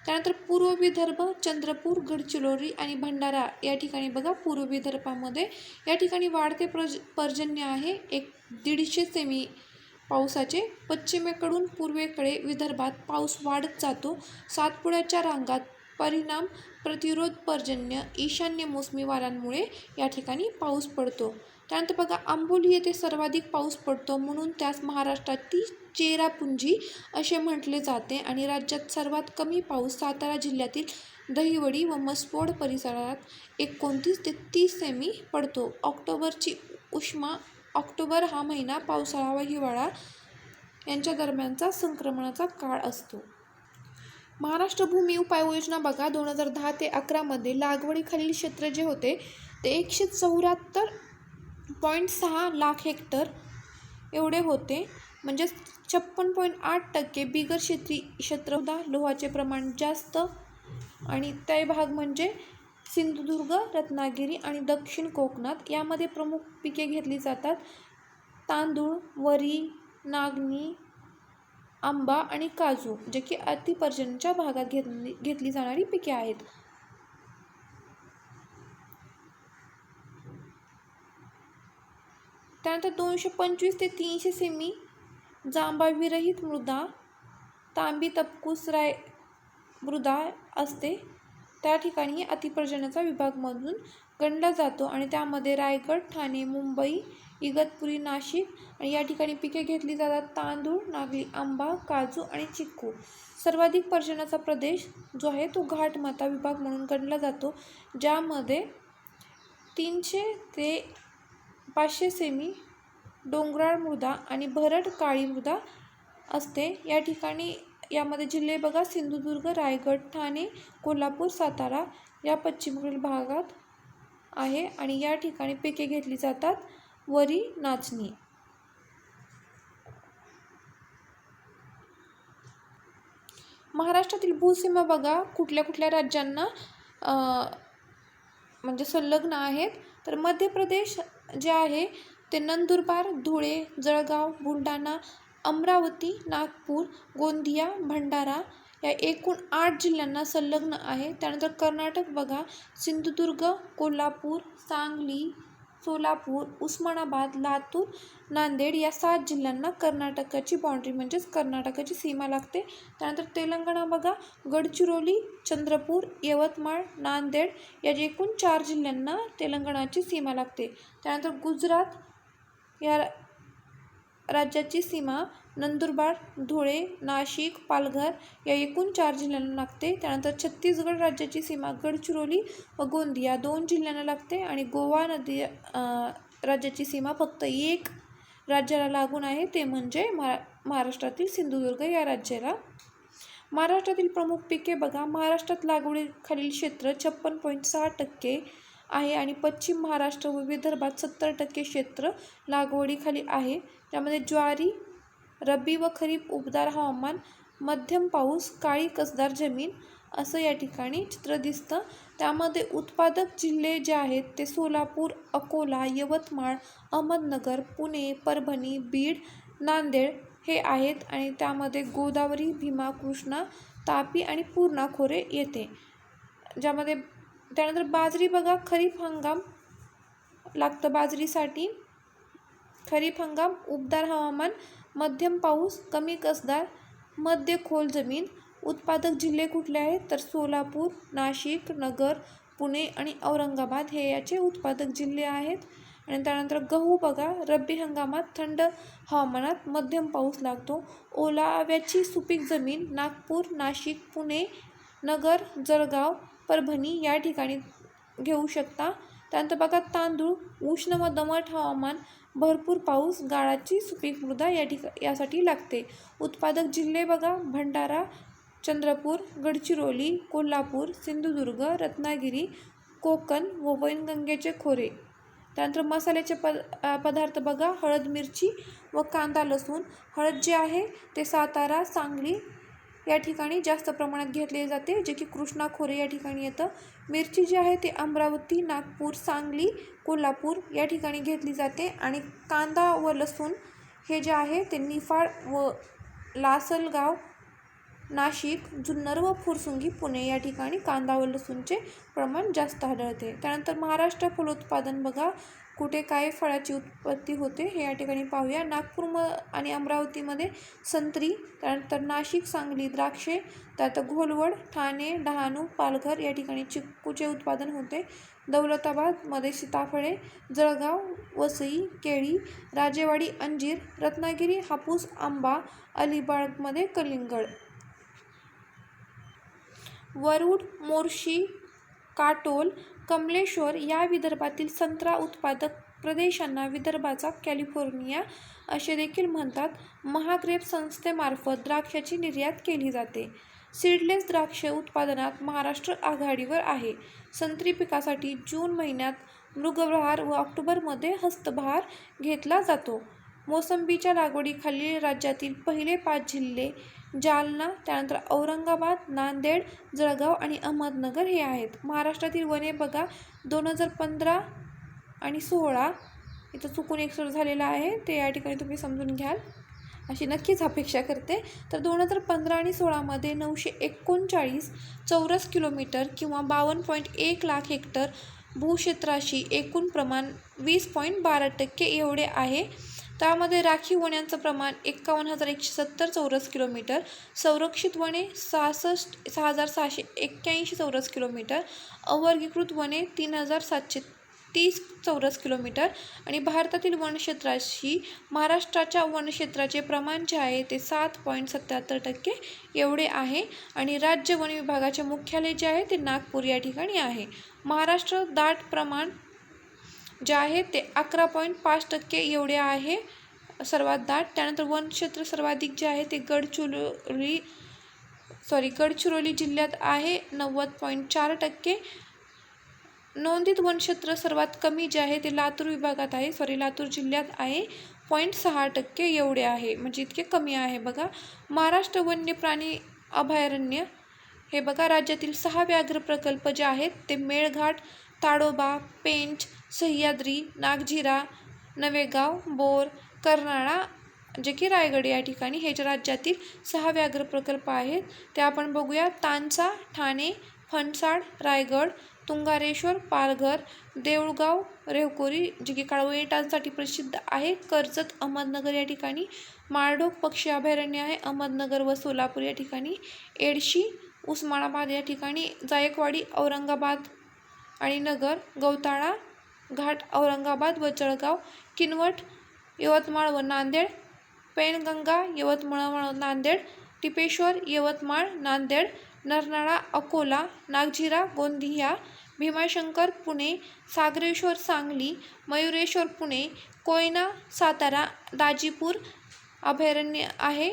त्यानंतर पूर्व विदर्भ, चंद्रपूर, गडचिरोली आणि भंडारा या ठिकाणी बघा पूर्व विदर्भामध्ये या ठिकाणी वाढते पर्जन्य आहे 150 सेमी पावसाचे. पश्चिमेकडून पूर्वेकडे विदर्भात पाऊस वाढत जातो. सातपुड्याच्या रांगात परिणाम प्रतिरोध पर्जन्य ईशान्य मोसमी वाऱ्यांमुळे या ठिकाणी पाऊस पडतो. त्यानंतर बघा आंबोली येथे सर्वाधिक पाऊस पडतो म्हणून त्यास महाराष्ट्रातील चेरापुंजी असे म्हटले जाते. आणि राज्यात सर्वात कमी पाऊस सातारा जिल्ह्यातील दहिवडी व मसवड परिसरात 29 ते 30 सेमी पडतो. ऑक्टोबर हा महिना पावसाळा व हिवाळा यांच्या दरम्यानचा संक्रमणाचा काळ असतो. महाराष्ट्र भूमी उपाययोजना बघा 2010 ते 11 मध्ये लागवडीखालील क्षेत्र जे होते ते 174.6 लाख हेक्टर एवढे होते. म्हणजे 56.8% बिगर शेती क्षेत्र. लोहाचे प्रमाण जास्त आणि ते भाग म्हणजे सिंधुदुर्ग, रत्नागिरी आणि दक्षिण कोकणात. यामध्ये प्रमुख पिके घेतली जातात तांदूळ, वरी, नागणी, आंबा आणि काजू, जे की अतिपर्जन्याच्या भागात घेतली जाणारी पिके आहेत. त्यानंतर 225 ते 300 सेमी जांभा विरहित मृदा, तांबी तपकुसराय मृदा असते. त्या ठिकाणी अतिपर्जन्याचा विभाग म्हणून गणला जातो आणि त्यामध्ये रायगड, ठाणे, मुंबई, इगतपुरी, नाशिक आणि या ठिकाणी पिके घेतली जातात तांदूळ, नागली, आंबा, काजू आणि चिक्कू. सर्वाधिक पर्जन्याचा प्रदेश जो आहे तो घाटमाथा विभाग म्हणून गणला जातो, ज्यामध्ये 300 ते 500 सेमी डोंगराळ मृदा आणि भरड काळी मृदा असते. या ठिकाणी यामध्ये जिल्हे बघा सिंधुदुर्ग, रायगड, ठाणे, कोल्हापूर, सातारा या पश्चिमेकडील भागात आहे आणि या ठिकाणी पिके घेतली जातात वरी, नाचणी. महाराष्ट्रातील भूसीमा बघा कुठल्या कुठल्या राज्यांना म्हणजे संलग्न आहेत. तर मध्य प्रदेश जे आहे ते नंदुरबार, धुळे, जळगाव, बुलढाणा, अमरावती, नागपूर, गोंदिया, भंडारा या एकूण 8 जिल्ह्यांना संलग्न आहे. त्यानंतर कर्नाटक बघा सिंधुदुर्ग, कोल्हापूर, सांगली, सोलापूर, उस्मानाबाद, लातूर, नांदेड या 7 जिल्ह्यांना कर्नाटकाची बाँड्री म्हणजेच कर्नाटकाची सीमा लागते. त्यानंतर तेलंगणा बघा गडचिरोली, चंद्रपूर, यवतमाळ, नांदेड या एकूण 4 जिल्ह्यांना तेलंगणाची सीमा लागते. त्यानंतर गुजरात या राज्याची सीमा नंदुरबार, धुळे, नाशिक, पालघर या एकूण 4 जिल्ह्यांना लागते. त्यानंतर छत्तीसगड राज्याची सीमा गडचिरोली व गोंदिया 2 जिल्ह्यांना लागते आणि गोवा राज्याची सीमा फक्त 1 राज्याला लागून आहे, ते म्हणजे महाराष्ट्रातील सिंधुदुर्ग या राज्याला. महाराष्ट्रातील प्रमुख पिके बघा महाराष्ट्रात लागवडीखालील क्षेत्र 56.6% आहे आणि पश्चिम महाराष्ट्र व विदर्भात 70% क्षेत्र लागवडीखाली आहे. त्यामध्ये ज्वारी, रब्बी व खरीप उबदार हवामान, मध्यम पाऊस, काळी कसदार जमीन असं या ठिकाणी चित्र दिसतं. त्यामध्ये उत्पादक जिल्हे जे आहेत ते सोलापूर, अकोला, यवतमाळ, अहमदनगर, पुणे, परभणी, बीड, नांदेड हे आहेत आणि त्यामध्ये गोदावरी, भीमा, कृष्णा, तापी आणि पूर्णा खोरे येते. ज्यामध्ये त्यानंतर बाजरी बघा, खरीप हंगाम लागतं बाजरीसाठी. खरीप हंगाम उबदार हवामान, मध्यम पाऊस, कमी कसदार, मध्य खोल जमीन. उत्पादक जिल्हे कुठले आहेत तर सोलापूर, नाशिक, नगर, पुणे आणि औरंगाबाद हे याचे उत्पादक जिल्हे आहेत. आणि त्यानंतर गहू बघा, रब्बी हंगामात थंड हवामानात मध्यम पाऊस लागतो. ओलाव्याची सुपीक जमीन नागपूर, नाशिक, पुणे, नगर, जळगाव, परभणी या ठिकाणी घेऊ शकता. त्यानंतर बघा तांदूळ, उष्ण व दमट हवामान, भरपूर पाऊस, गाळाची सुपीक मृदा यासाठी लागते. उत्पादक जिल्हे बघा, भंडारा, चंद्रपूर, गडचिरोली, कोल्हापूर, सिंधुदुर्ग, रत्नागिरी, कोकण व वैनगंगेचे खोरे. त्यानंतर मसाल्याचे पदार्थ बघा, हळद, मिरची व कांदा, लसूण. हळद जे आहे ते सातारा, सांगली या ठिकाणी जास्त प्रमाणात घेतले जाते, जे की कृष्णा खोरे या ठिकाणी येतं. मिरची जी आहे ते अमरावती, नागपूर, सांगली, कोल्हापूर या ठिकाणी घेतली जाते. आणि कांदा व लसूण हे जे आहे ते निफाड व लासलगाव, नाशिक, जुन्नर व फुरसुंगी, पुणे या ठिकाणी कांदा व लसूणचे प्रमाण जास्त आढळते. त्यानंतर महाराष्ट्र फलोत्पादन बघा, कुठे काय फळाची उत्पत्ती होते हे या ठिकाणी पाहूया. नागपूर आणि अमरावतीमध्ये संत्री, त्यानंतर नाशिक, सांगली द्राक्षे, त्यात घोलवड, ठाणे, डहाणू, पालघर या ठिकाणी चिक्कूचे उत्पादन होते. दौलताबादमध्ये सीताफळे, जळगाव, वसई, केळी, राजेवाडी, अंजीर, रत्नागिरी, हापूस, आंबा, अलिबागमध्ये कलिंगड. वरुड, मोर्शी, काटोल, कमलेश्वर या विदर्भातील संत्रा उत्पादक प्रदेशांना विदर्भाचा कॅलिफोर्निया असे देखील म्हणतात. महाग्रेप संस्थेमार्फत द्राक्षाची निर्यात केली जाते. सीडलेस द्राक्ष उत्पादनात महाराष्ट्र आघाडीवर आहे. संत्री पिकासाठी जून महिन्यात मृगबहार व ऑक्टोबरमध्ये हस्तबहार घेतला जातो. मोसंबीच्या लागवडीखालील राज्यातील पहिले 5 जिल्हे जालना, त्यानंतर औरंगाबाद, नांदेड, जळगाव आणि अहमदनगर हे आहेत. महाराष्ट्रातील वने बघा, 2015 आणि 16 इथं चुकून एक झालेलं आहे, ते या ठिकाणी तुम्ही समजून घ्याल अशी नक्कीच अपेक्षा करते. तर 2015 आणि 16मध्ये 939 चौरस किलोमीटर किंवा 52.1 लाख हेक्टर भूक्षेत्राशी एकूण प्रमाण 20.12% एवढे आहे. त्यामध्ये राखीव वनांचं प्रमाण 51,170 चौरस किलोमीटर, संरक्षित वने 6,681 चौरस किलोमीटर, अवर्गीकृत वने 3,730 चौरस किलोमीटर. आणि भारतातील वनक्षेत्राशी महाराष्ट्राच्या वनक्षेत्राचे प्रमाण जे आहे ते 7.77% एवढे आहे. आणि राज्य वन विभागाचे मुख्यालय जे आहे ते नागपूर या ठिकाणी आहे. महाराष्ट्र दाट प्रमाण जे आहे ते 11.5% एवढे आहे, सर्वात दाट. त्यानंतर वनक्षेत्र सर्वाधिक जे आहे ते गडचिरोली जिल्ह्यात आहे 90.4%. नोंदित वनक्षेत्र सर्वात कमी जे आहे ते लातूर विभागात आहे, लातूर जिल्ह्यात आहे 0.6% एवढे आहे, म्हणजे इतके कमी आहे बघा. महाराष्ट्र वन्य प्राणी अभयारण्य हे बघा, राज्यातील 6 व्याघ्र प्रकल्प जे आहेत ते मेळघाट, ताडोबा, पेंच, सह्याद्री, नागझिरा, नवेगाव, बोर, कर्नाळा जे की रायगड या ठिकाणी हे जे राज्यातील 6 व्याघ्र प्रकल्प आहेत ते आपण बघूया. तानसा, ठाणे, फणसाड, रायगड, तुंगारेश्वर, पालघर, देऊळगाव, रेवकोरी जे की काळवंटांसाठी प्रसिद्ध आहे, कर्जत, अहमदनगर या ठिकाणी, माळढोक पक्षी अभयारण्य आहे अहमदनगर व सोलापूर या ठिकाणी, एडशी, उस्मानाबाद या ठिकाणी, जायकवाडी, औरंगाबाद आणि नगर, गौताळा घाट औरंगाबाद व जळगाव, किनवट, यवतमाळ व नांदेड, पैनगंगा, यवतमाळ व नांदेड, टिपेश्वर, यवतमाळ, नांदेड, नरनाळा, अकोला, नागझिरा, गोंदिया, भीमाशंकर, पुणे, सागरेश्वर, सांगली, मयुरेश्वर, पुणे, कोयना, सातारा, दाजीपूर अभयारण्य आहे,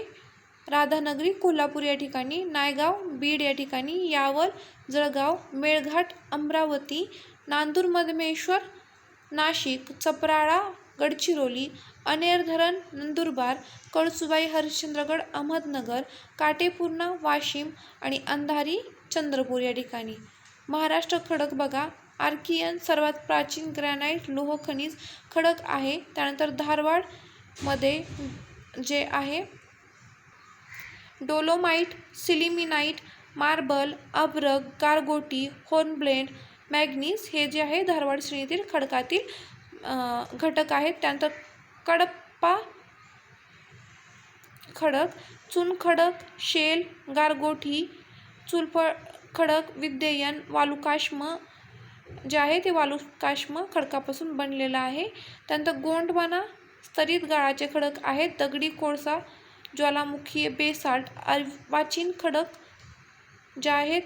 राधानगरी, कोल्हापूर या ठिकाणी, नायगाव, बीड या ठिकाणी, यावल, जळगाव, मेळघाट, अमरावती, नांदूर, मधमेश्वर, नाशिक, चपराळा, गडचिरोली, अनेर धरण, नंदुरबार, कळसुबाई, हरिश्चंद्रगड, अहमदनगर, काटेपूर्णा, वाशिम आणि अंधारी चंद्रपूर या ठिकाणी. महाराष्ट्र खडक बघा, आर्कियन सर्वात प्राचीन ग्रॅनाइट लोह खनिज खडक आहे. त्यानंतर धारवाडमध्ये जे आहे डोलोमाइट, सिलिमिनाइट, मार्बल, अभ्रक, गारगोटी, हॉर्नब्लेंड, मॅग्नीज हे जे आहे धारवाड श्रेणीतील खडकातील घटक आहेत. त्यानंतर कडप्पा खडक, चुन खडक, शेल, गारगोटी, चुलफळ खडक, विद्ययन, वालुकाश्म जे आहे ते वालुकाश्म खडकापासून बनलेलं आहे. त्यानंतर गोंडवाना स्तरित गाळाचे खडक आहेत. दगडी कोळसा, ज्वालामुखी, बेसाल्ट, अर्वाचीन खडक जे आहेत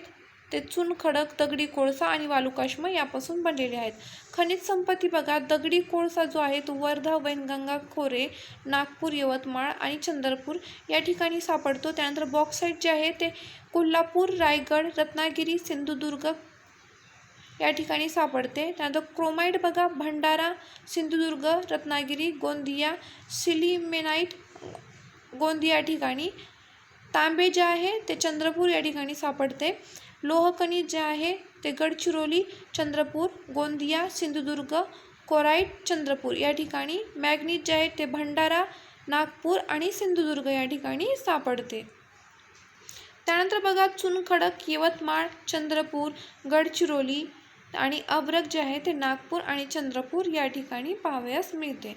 ते चुन खडक, दगडी कोळसा आणि वालुकाश्म यापासून बनलेले आहेत. खनिज संपत्ती बघा, दगडी कोळसा जो आहे तो वर्धा, वैनगंगा, खोरे, नागपूर, यवतमाळ आणि चंद्रपूर या ठिकाणी सापडतो. त्यानंतर बॉक्साईट जे आहे ते कोल्हापूर, रायगड, रत्नागिरी, सिंधुदुर्ग या ठिकाणी सापडते. त्यानंतर क्रोमाइट बघा, भंडारा, सिंधुदुर्ग, रत्नागिरी, गोंदिया, सिलिमेनाइट गोंदिया या ठिकाणी. तांबे जे आहे ते चंद्रपूर या ठिकाणी सापडते. लोह खनिज जे आहे ते गडचिरोली, चंद्रपूर, गोंदिया, सिंधुदुर्ग, कोराईट, चंद्रपूर या ठिकाणी. मॅग्नीज जे आहे ते भंडारा, नागपूर आणि सिंधुदुर्ग या ठिकाणी सापडते. त्यानंतर बघा चुनखडक यवतमाळ, चंद्रपूर, गडचिरोली आणि अभ्रक जे आहे ते नागपूर आणि चंद्रपूर या ठिकाणी पाहावयास मिळते.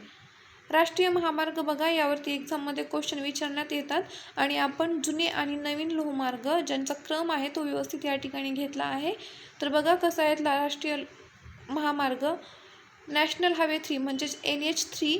राष्ट्रीय महामार्ग बघा, यावरती एक्झाममध्ये क्वेश्चन विचारण्यात येतात आणि आपण जुने आणि नवीन लोहमार्ग ज्यांचा क्रम आहे तो व्यवस्थित या ठिकाणी घेतला आहे. तर बघा कसं आहे राष्ट्रीय महामार्ग, नॅशनल हायवे 3 म्हणजेच NH3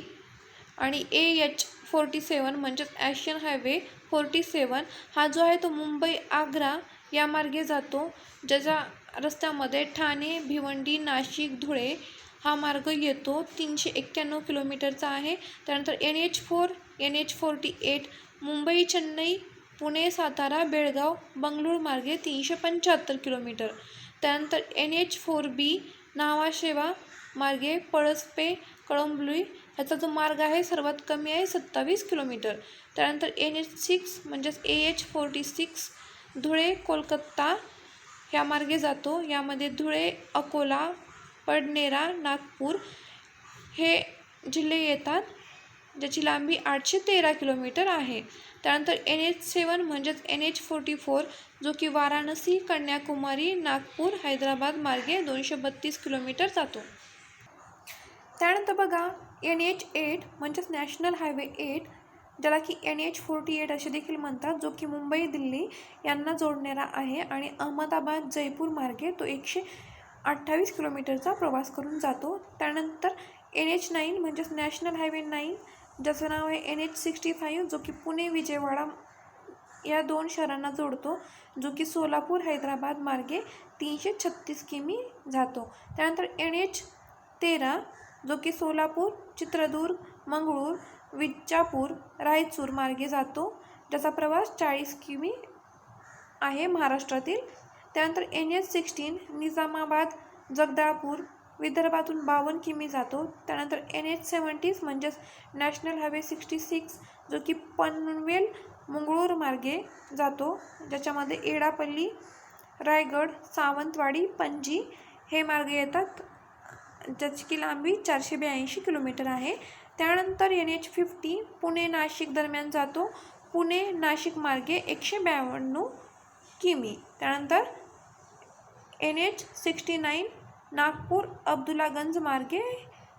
आणि AH47 म्हणजेच एशियन हायवे 47 हा जो आहे तो मुंबई आग्रा या मार्गे जातो, ज्याच्या रस्त्यामध्ये ठाणे, भिवंडी, नाशिक, धुळे हा मार्ग येतो. 391 किलोमीटरचा आहे. त्यानंतर NH4, NH48 मुंबई, चेन्नई, पुणे, सातारा, बेळगाव, बंगळूर मार्गे 375 किलोमीटर. त्यानंतर NH4B नावाशेवा मार्गे पळसपे, कळंबुली ह्याचा जो मार्ग आहे सर्वात कमी आहे 27 किलोमीटर. त्यानंतर NH6 म्हणजेच AH46 धुळे, कोलकाता ह्या मार्गे जातो. यामध्ये धुळे, अकोला, पडनेरा, नागपूर हे जिल्हे येतात, ज्याची लांबी 813 किलोमीटर आहे. त्यानंतर NH7 म्हणजेच NH44 जो की वाराणसी, कन्याकुमारी, नागपूर, हैदराबाद मार्गे 232 किलोमीटर जातो. त्यानंतर बघा NH8 म्हणजेच नॅशनल हायवे 8 ज्याला की NH48 असे देखील म्हणतात, जो की मुंबई, दिल्ली यांना जोडणारा आहे आणि अहमदाबाद, जयपूर मार्गे तो 128 किलोमीटरचा प्रवास करून जातो. त्यानंतर NH9 म्हणजेच नॅशनल हायवे 9 ज्याचं नाव आहे NH65 जो की पुणे, विजयवाडा या दोन शहरांना जोडतो, जो की सोलापूर, हैदराबाद मार्गे 336 किमी जातो. त्यानंतर NH13 जो की सोलापूर, चित्रदुर्ग, मंगळूर, विजापूर, रायचूर मार्गे जातो, ज्याचा प्रवास 40 किमी आहे महाराष्ट्रातील. त्यानंतर NH16 निजामाबाद, जगदाळपूर, विदर्भातून 52 किमी जातो. त्यानंतर NH70 म्हणजेच नॅशनल हायवे 66 जो की पनवेल, मंगळूर मार्गे जातो, ज्याच्यामध्ये एडापल्ली, रायगड, सावंतवाडी, पणजी हे मार्ग येतात, ज्याची की लांबी 482 किलोमीटर आहे. त्यानंतर NH50 पुणे, नाशिक दरम्यान जातो, पुणे, नाशिक मार्गे 152 किमी. त्यानंतर NH69 नागपूर, अब्दुलागंज मार्गे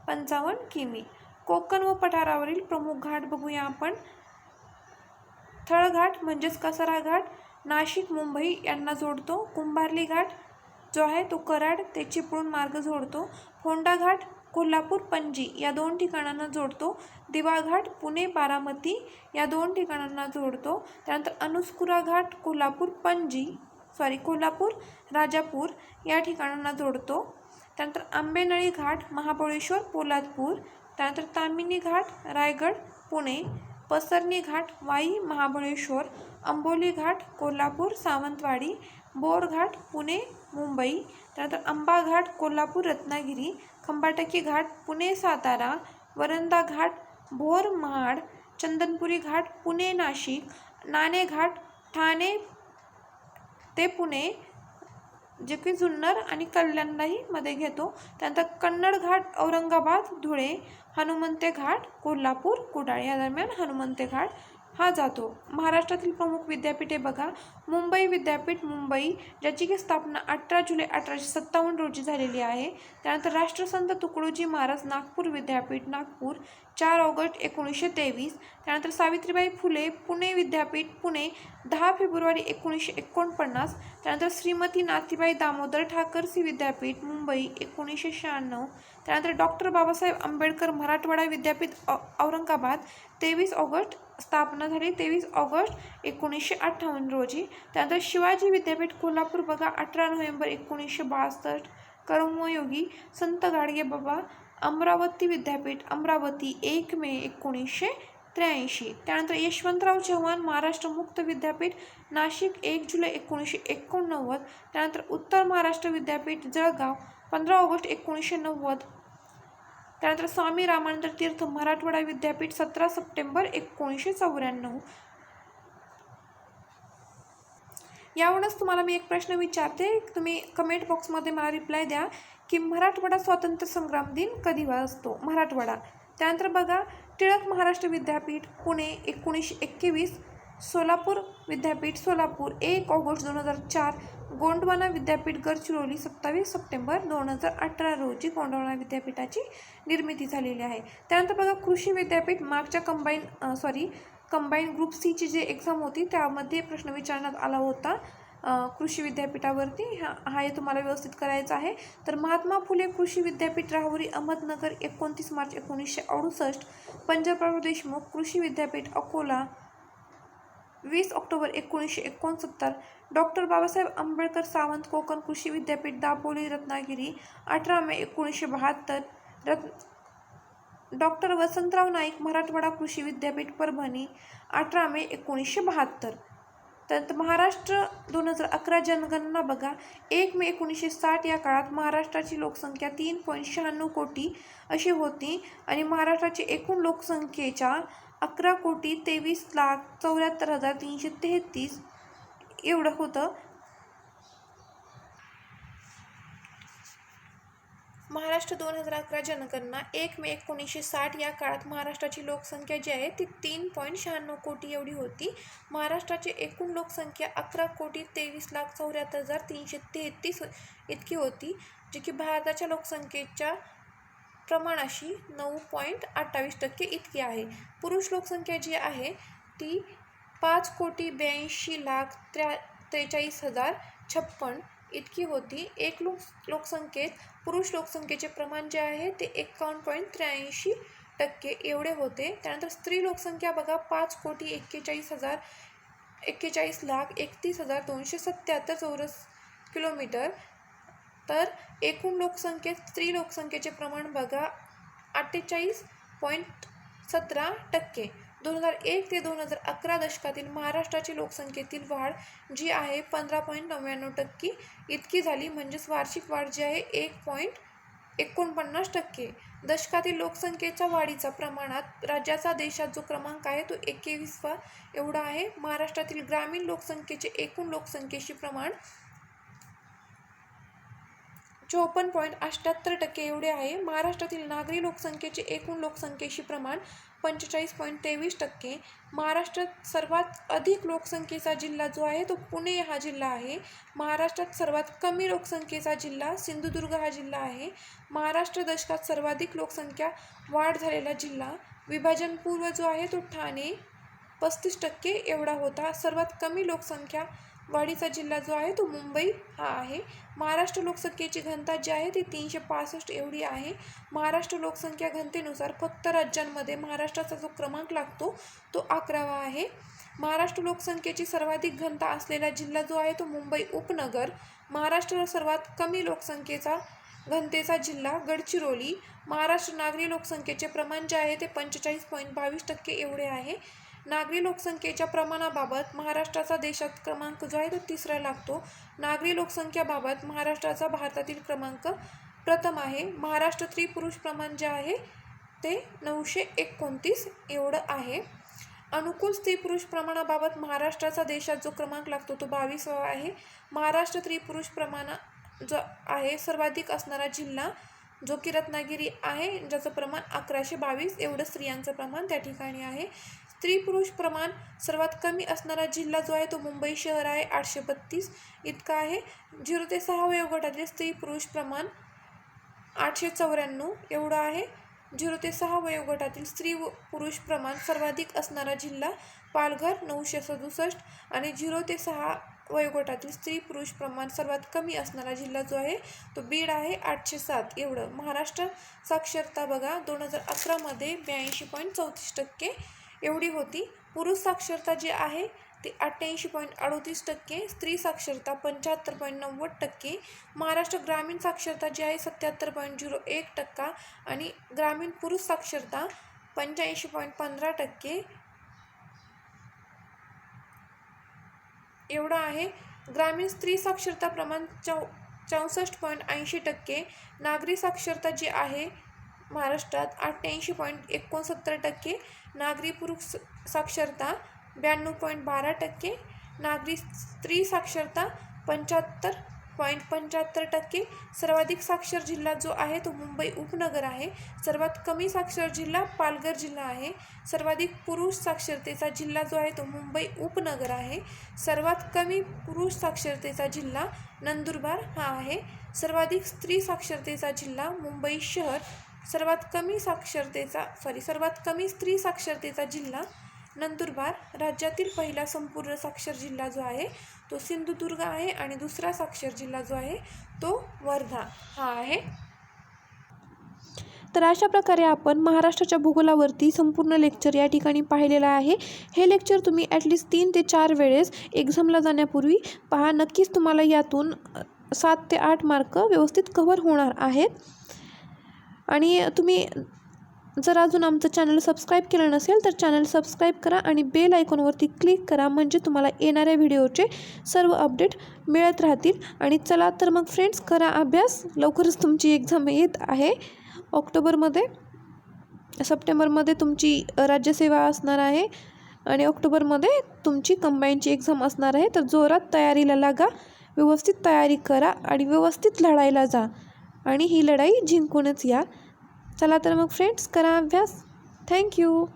55 किमी. कोकण व पठारावरील प्रमुख घाट बघूया आपण. थळघाट म्हणजेच कसारा घाट नाशिक, मुंबई यांना जोडतो. कुंभार्ली घाट जो आहे तो कराड ते चिपळूण मार्ग जोडतो. फोंडा घाट कोल्हापूर, पणजी या दोन ठिकाणांना जोडतो. दिवा घाट पुणे, बारामती या दोन ठिकाणांना जोडतो. त्यानंतर अनुस्कुरा घाट कोल्हापूर, कोल्हापूर, राजापूर या ठिकाणांना जोडतो. त्यानंतर आंबेनळी घाट महाबळेश्वर, पोलादपूर. त्यानंतर ताम्हिणी घाट रायगड, पुणे. पसरणी घाट वाई, महाबळेश्वर. अंबोली घाट कोल्हापूर, सावंतवाडी. बोर घाट पुणे, मुंबई. त्यानंतर अंबा घाट कोल्हापूर, रत्नागिरी. खंबाटकी घाट पुणे, सातारा. वरंदा घाट भोर, महाड. चंदनपुरी घाट पुणे, नाशिक. नाणे घाट ठाणे ते पुणे. जे की जुन्नर आणि कल्याणलाही मध्ये घेतो. त्यानंतर कन्नड घाट औरंगाबाद, धुळे, हनुमंते घाट कोल्हापूर, कुडाळ या दरम्यान हनुमंते घाट हा जातो. महाराष्ट्रातील प्रमुख विद्यापीठे बघा, मुंबई विद्यापीठ मुंबई, ज्याची की स्थापना 18 जुलै 1857 रोजी झालेली आहे. त्यानंतर राष्ट्रसंत तुकडोजी महाराज नागपूर विद्यापीठ नागपूर, 4 ऑगस्ट 1923. त्यानंतर सावित्रीबाई फुले पुणे विद्यापीठ पुणे, 10 फेब्रुवारी 1949. त्यानंतर श्रीमती नाथीबाई दामोदर ठाकरसी विद्यापीठ मुंबई, 1996. त्यानंतर डॉक्टर बाबासाहेब आंबेडकर मराठवाडा विद्यापीठ औरंगाबाद, 23 ऑगस्ट स्थापना झाली 23 ऑगस्ट 1958 रोजी. त्यानंतर शिवाजी विद्यापीठ कोल्हापूर बघा, 18 नोव्हेंबर 1962. कर्मयोगी संत गाडगेबाबा अमरावती विद्यापीठ अमरावती, 1 मे 1983. त्यानंतर यशवंतराव चव्हाण महाराष्ट्र मुक्त विद्यापीठ नाशिक, 1 जुलै 1989. त्यानंतर उत्तर महाराष्ट्र विद्यापीठ जळगाव, 15 ऑगस्ट 1990. त्यानंतर स्वामी रामानंद तीर्थ मराठवाडा विद्यापीठ, 17 सप्टेंबर 1994. यावरूनच तुम्हाला मी एक प्रश्न विचारते, तुम्ही कमेंट बॉक्समध्ये मला रिप्लाय द्या की मराठवाडा स्वातंत्र्य संग्राम दिन कधी असतो मराठवाडा. त्यानंतर बघा, टिळक महाराष्ट्र विद्यापीठ पुणे, 1921. सोलापूर विद्यापीठ सोलापूर, 1 ऑगस्ट 2004. गोंडवाना विद्यापीठ गडचिरोली, 27 सप्टेंबर 2018 रोजी गोंडवाना विद्यापीठाची निर्मिती झालेली आहे. त्यानंतर बघा, कृषी विद्यापीठ मागच्या कंबाईन ग्रुप सी ची जी एक्झाम होती त्यामध्ये प्रश्न विचारण्यात आला होता कृषी विद्यापीठावरती. हा हे तुम्हाला व्यवस्थित करायचं आहे. तर महात्मा फुले कृषी विद्यापीठ राहुरी अहमदनगर, 29 मार्च 1968. पंजाबराव देशमुख कृषी विद्यापीठ अकोला, 20 ऑक्टोबर 1969. डॉक्टर बाबासाहेब आंबेडकर सावंत कोकण कृषी विद्यापीठ दापोली रत्नागिरी, 18 मे 1972. डॉक्टर वसंतराव नाईक मराठवाडा कृषी विद्यापीठ परभणी, 18 मे 1972. त्यानंतर महाराष्ट्र 2011 जनगणना बघा, 1 मे 1960 या काळात महाराष्ट्राची लोकसंख्या 3.96 कोटी अशी होती आणि महाराष्ट्राची एकूण लोकसंख्येच्या 11,23,74,333 एवढं होतं. महाराष्ट्र 2011 जनगणना 1 मे 1960 या काळात महाराष्ट्राची लोकसंख्या जी आहे ती 3.96 कोटी एवढी होती. महाराष्ट्राची एकूण लोकसंख्या 11,23,74,333 इतकी होती, जी की भारताच्या लोकसंख्येच्या प्रमाणाशी 9.28% इतकी आहे. पुरुष लोकसंख्या जी आहे ती 5,82,43,056 इतकी होती. एक लोकसंख्येत पुरुष लोकसंख्येचे प्रमाण जे आहे ते 51.83% एवढे होते. त्यानंतर स्त्री लोकसंख्या बघा, 5,41,31,3277 चौरस किलोमीटर. तर एकूण लोकसंख्येत स्त्री लोकसंख्येचे प्रमाण बघा 48.17%. 2001 ते 2011 दशकातील महाराष्ट्राची लोकसंख्येतील वाढ जी आहे 15.99% इतकी झाली. म्हणजेच वार्षिक वाढ जी आहे 1.49%. दशकातील लोकसंख्येच्या वाढीचा प्रमाणात राज्याचा देशात जो क्रमांक आहे तो 21वा एवढा आहे. महाराष्ट्रातील ग्रामीण लोकसंख्येचे एकूण लोकसंख्येशी प्रमाण 54.78% एवढे आहे. महाराष्ट्रातील नागरी लोकसंख्येचे एकूण लोकसंख्येशी प्रमाण 45.23%. महाराष्ट्रात सर्वात अधिक लोकसंख्येचा जिल्हा जो आहे तो पुणे हा जिल्हा आहे. महाराष्ट्रात सर्वात कमी लोकसंख्येचा जिल्हा सिंधुदुर्ग हा जिल्हा आहे. महाराष्ट्र दशकात सर्वाधिक लोकसंख्या वाढ झालेला जिल्हा विभाजनपूर्व जो आहे तो ठाणे, 35% एवढा होता. सर्वात कमी लोकसंख्या वाढीचा जिल्हा जो आहे तो मुंबई हा आहे. महाराष्ट्र लोकसंख्येची घनता जी आहे ती 365 एवढी आहे. महाराष्ट्र लोकसंख्या घनतेनुसार फक्त राज्यांमध्ये महाराष्ट्राचा जो क्रमांक लागतो तो 11वा आहे. महाराष्ट्र लोकसंख्येची सर्वाधिक घनता असलेला जिल्हा जो आहे तो मुंबई उपनगर. महाराष्ट्र सर्वात कमी लोकसंख्येचा घनतेचा जिल्हा गडचिरोली. महाराष्ट्र नागरी लोकसंख्येचे प्रमाण जे आहे ते 45.22% एवढे आहे. नागरी लोकसंख्येच्या प्रमाणाबाबत महाराष्ट्राचा देशात क्रमांक जो आहे तो 3रा लागतो. नागरी लोकसंख्याबाबत महाराष्ट्राचा भारतातील क्रमांक प्रथम आहे. महाराष्ट्र स्त्री पुरुष प्रमाण जे आहे ते 929 एवढं आहे. अनुकूल स्त्री पुरुष प्रमाणाबाबत महाराष्ट्राचा देशात जो क्रमांक लागतो तो 22वा आहे. महाराष्ट्र स्त्री पुरुष प्रमाण जो आहे सर्वाधिक असणारा जिल्हा जो की रत्नागिरी आहे, ज्याचं प्रमाण 1122 एवढं स्त्रियांचं प्रमाण त्या ठिकाणी आहे. स्त्री पुरुष प्रमाण सर्वात कमी असणारा जिल्हा जो आहे तो मुंबई शहर आहे, 832 इतका आहे. 0 ते 6 वयोगटातील स्त्री पुरुष प्रमाण 894 एवढं आहे. 0 ते 6 वयोगटातील स्त्री व पुरुष प्रमाण सर्वाधिक असणारा जिल्हा पालघर 967 आणि 0 ते 6 वयोगटातील स्त्री पुरुष प्रमाण सर्वात कमी असणारा जिल्हा जो आहे तो बीड आहे, 807 एवढं. महाराष्ट्र साक्षरता बघा 2011मध्ये 82.34% एवढी होती. पुरुष साक्षरता जी आहे ते 88.38%, स्त्री साक्षरता 75.90%, महाराष्ट्र ग्रामीण साक्षरता जी आहे 77.01% आणि ग्रामीण पुरुष साक्षरता 85.15% एवढं आहे. ग्रामीण स्त्री साक्षरता प्रमाण 64.80%, नागरी साक्षरता जी आहे महाराष्ट्रात 88.69%, नागरी पुरुष साक्षरता 92.12%, नागरी स्त्री साक्षरता 75.75%. सर्वाधिक साक्षर जिल्हा जो आहे तो मुंबई उपनगर आहे. सर्वात कमी साक्षर जिल्हा पालघर जिल्हा आहे. सर्वाधिक पुरुष साक्षरतेचा जिल्हा जो आहे तो मुंबई उपनगर आहे. सर्वात कमी पुरुष साक्षरतेचा जिल्हा नंदुरबार हा आहे. सर्वाधिक स्त्री साक्षरतेचा जिल्हा मुंबई शहर. सर्वात कमी स्त्री साक्षरतेचा जिल्हा नंदुरबार. राज्यातील पहिला संपूर्ण साक्षर जिल्हा जो आहे तो सिंधुदुर्ग आहे आणि दुसरा साक्षर जिल्हा जो आहे तो वर्धा हा आहे. तर अशा प्रकारे आपण महाराष्ट्राच्या भूगोलावरती संपूर्ण लेक्चर या ठिकाणी पाहिलेलं आहे. हे लेक्चर तुम्ही ॲटलिस्ट 3 ते 4 वेळेस एक्झामला जाण्यापूर्वी पहा. नक्कीच तुम्हाला यातून 7 ते 8 मार्क व्यवस्थित कव्हर होणार आहेत. आणि तुम्ही जर अजून आमचं चॅनल सबस्क्राईब केलं नसेल तर चॅनल सबस्क्राईब करा आणि बेल आयकॉनवरती क्लिक करा, म्हणजे तुम्हाला येणाऱ्या व्हिडिओचे सर्व अपडेट मिळत राहतील. आणि चला तर मग फ्रेंड्स, करा अभ्यास. लवकरच तुमची एक्झाम येत आहे. सप्टेंबरमध्ये तुमची राज्यसेवा असणार आहे आणि ऑक्टोबरमध्ये तुमची कंबाईनची एक्झाम असणार आहे. तर जोरात तयारीला लागा, व्यवस्थित तयारी करा आणि व्यवस्थित लढायला जा आणि ही लढाई जिंकूनच या. चला तर मग फ्रेंड्स, करा अभ्यास. थँक्यू.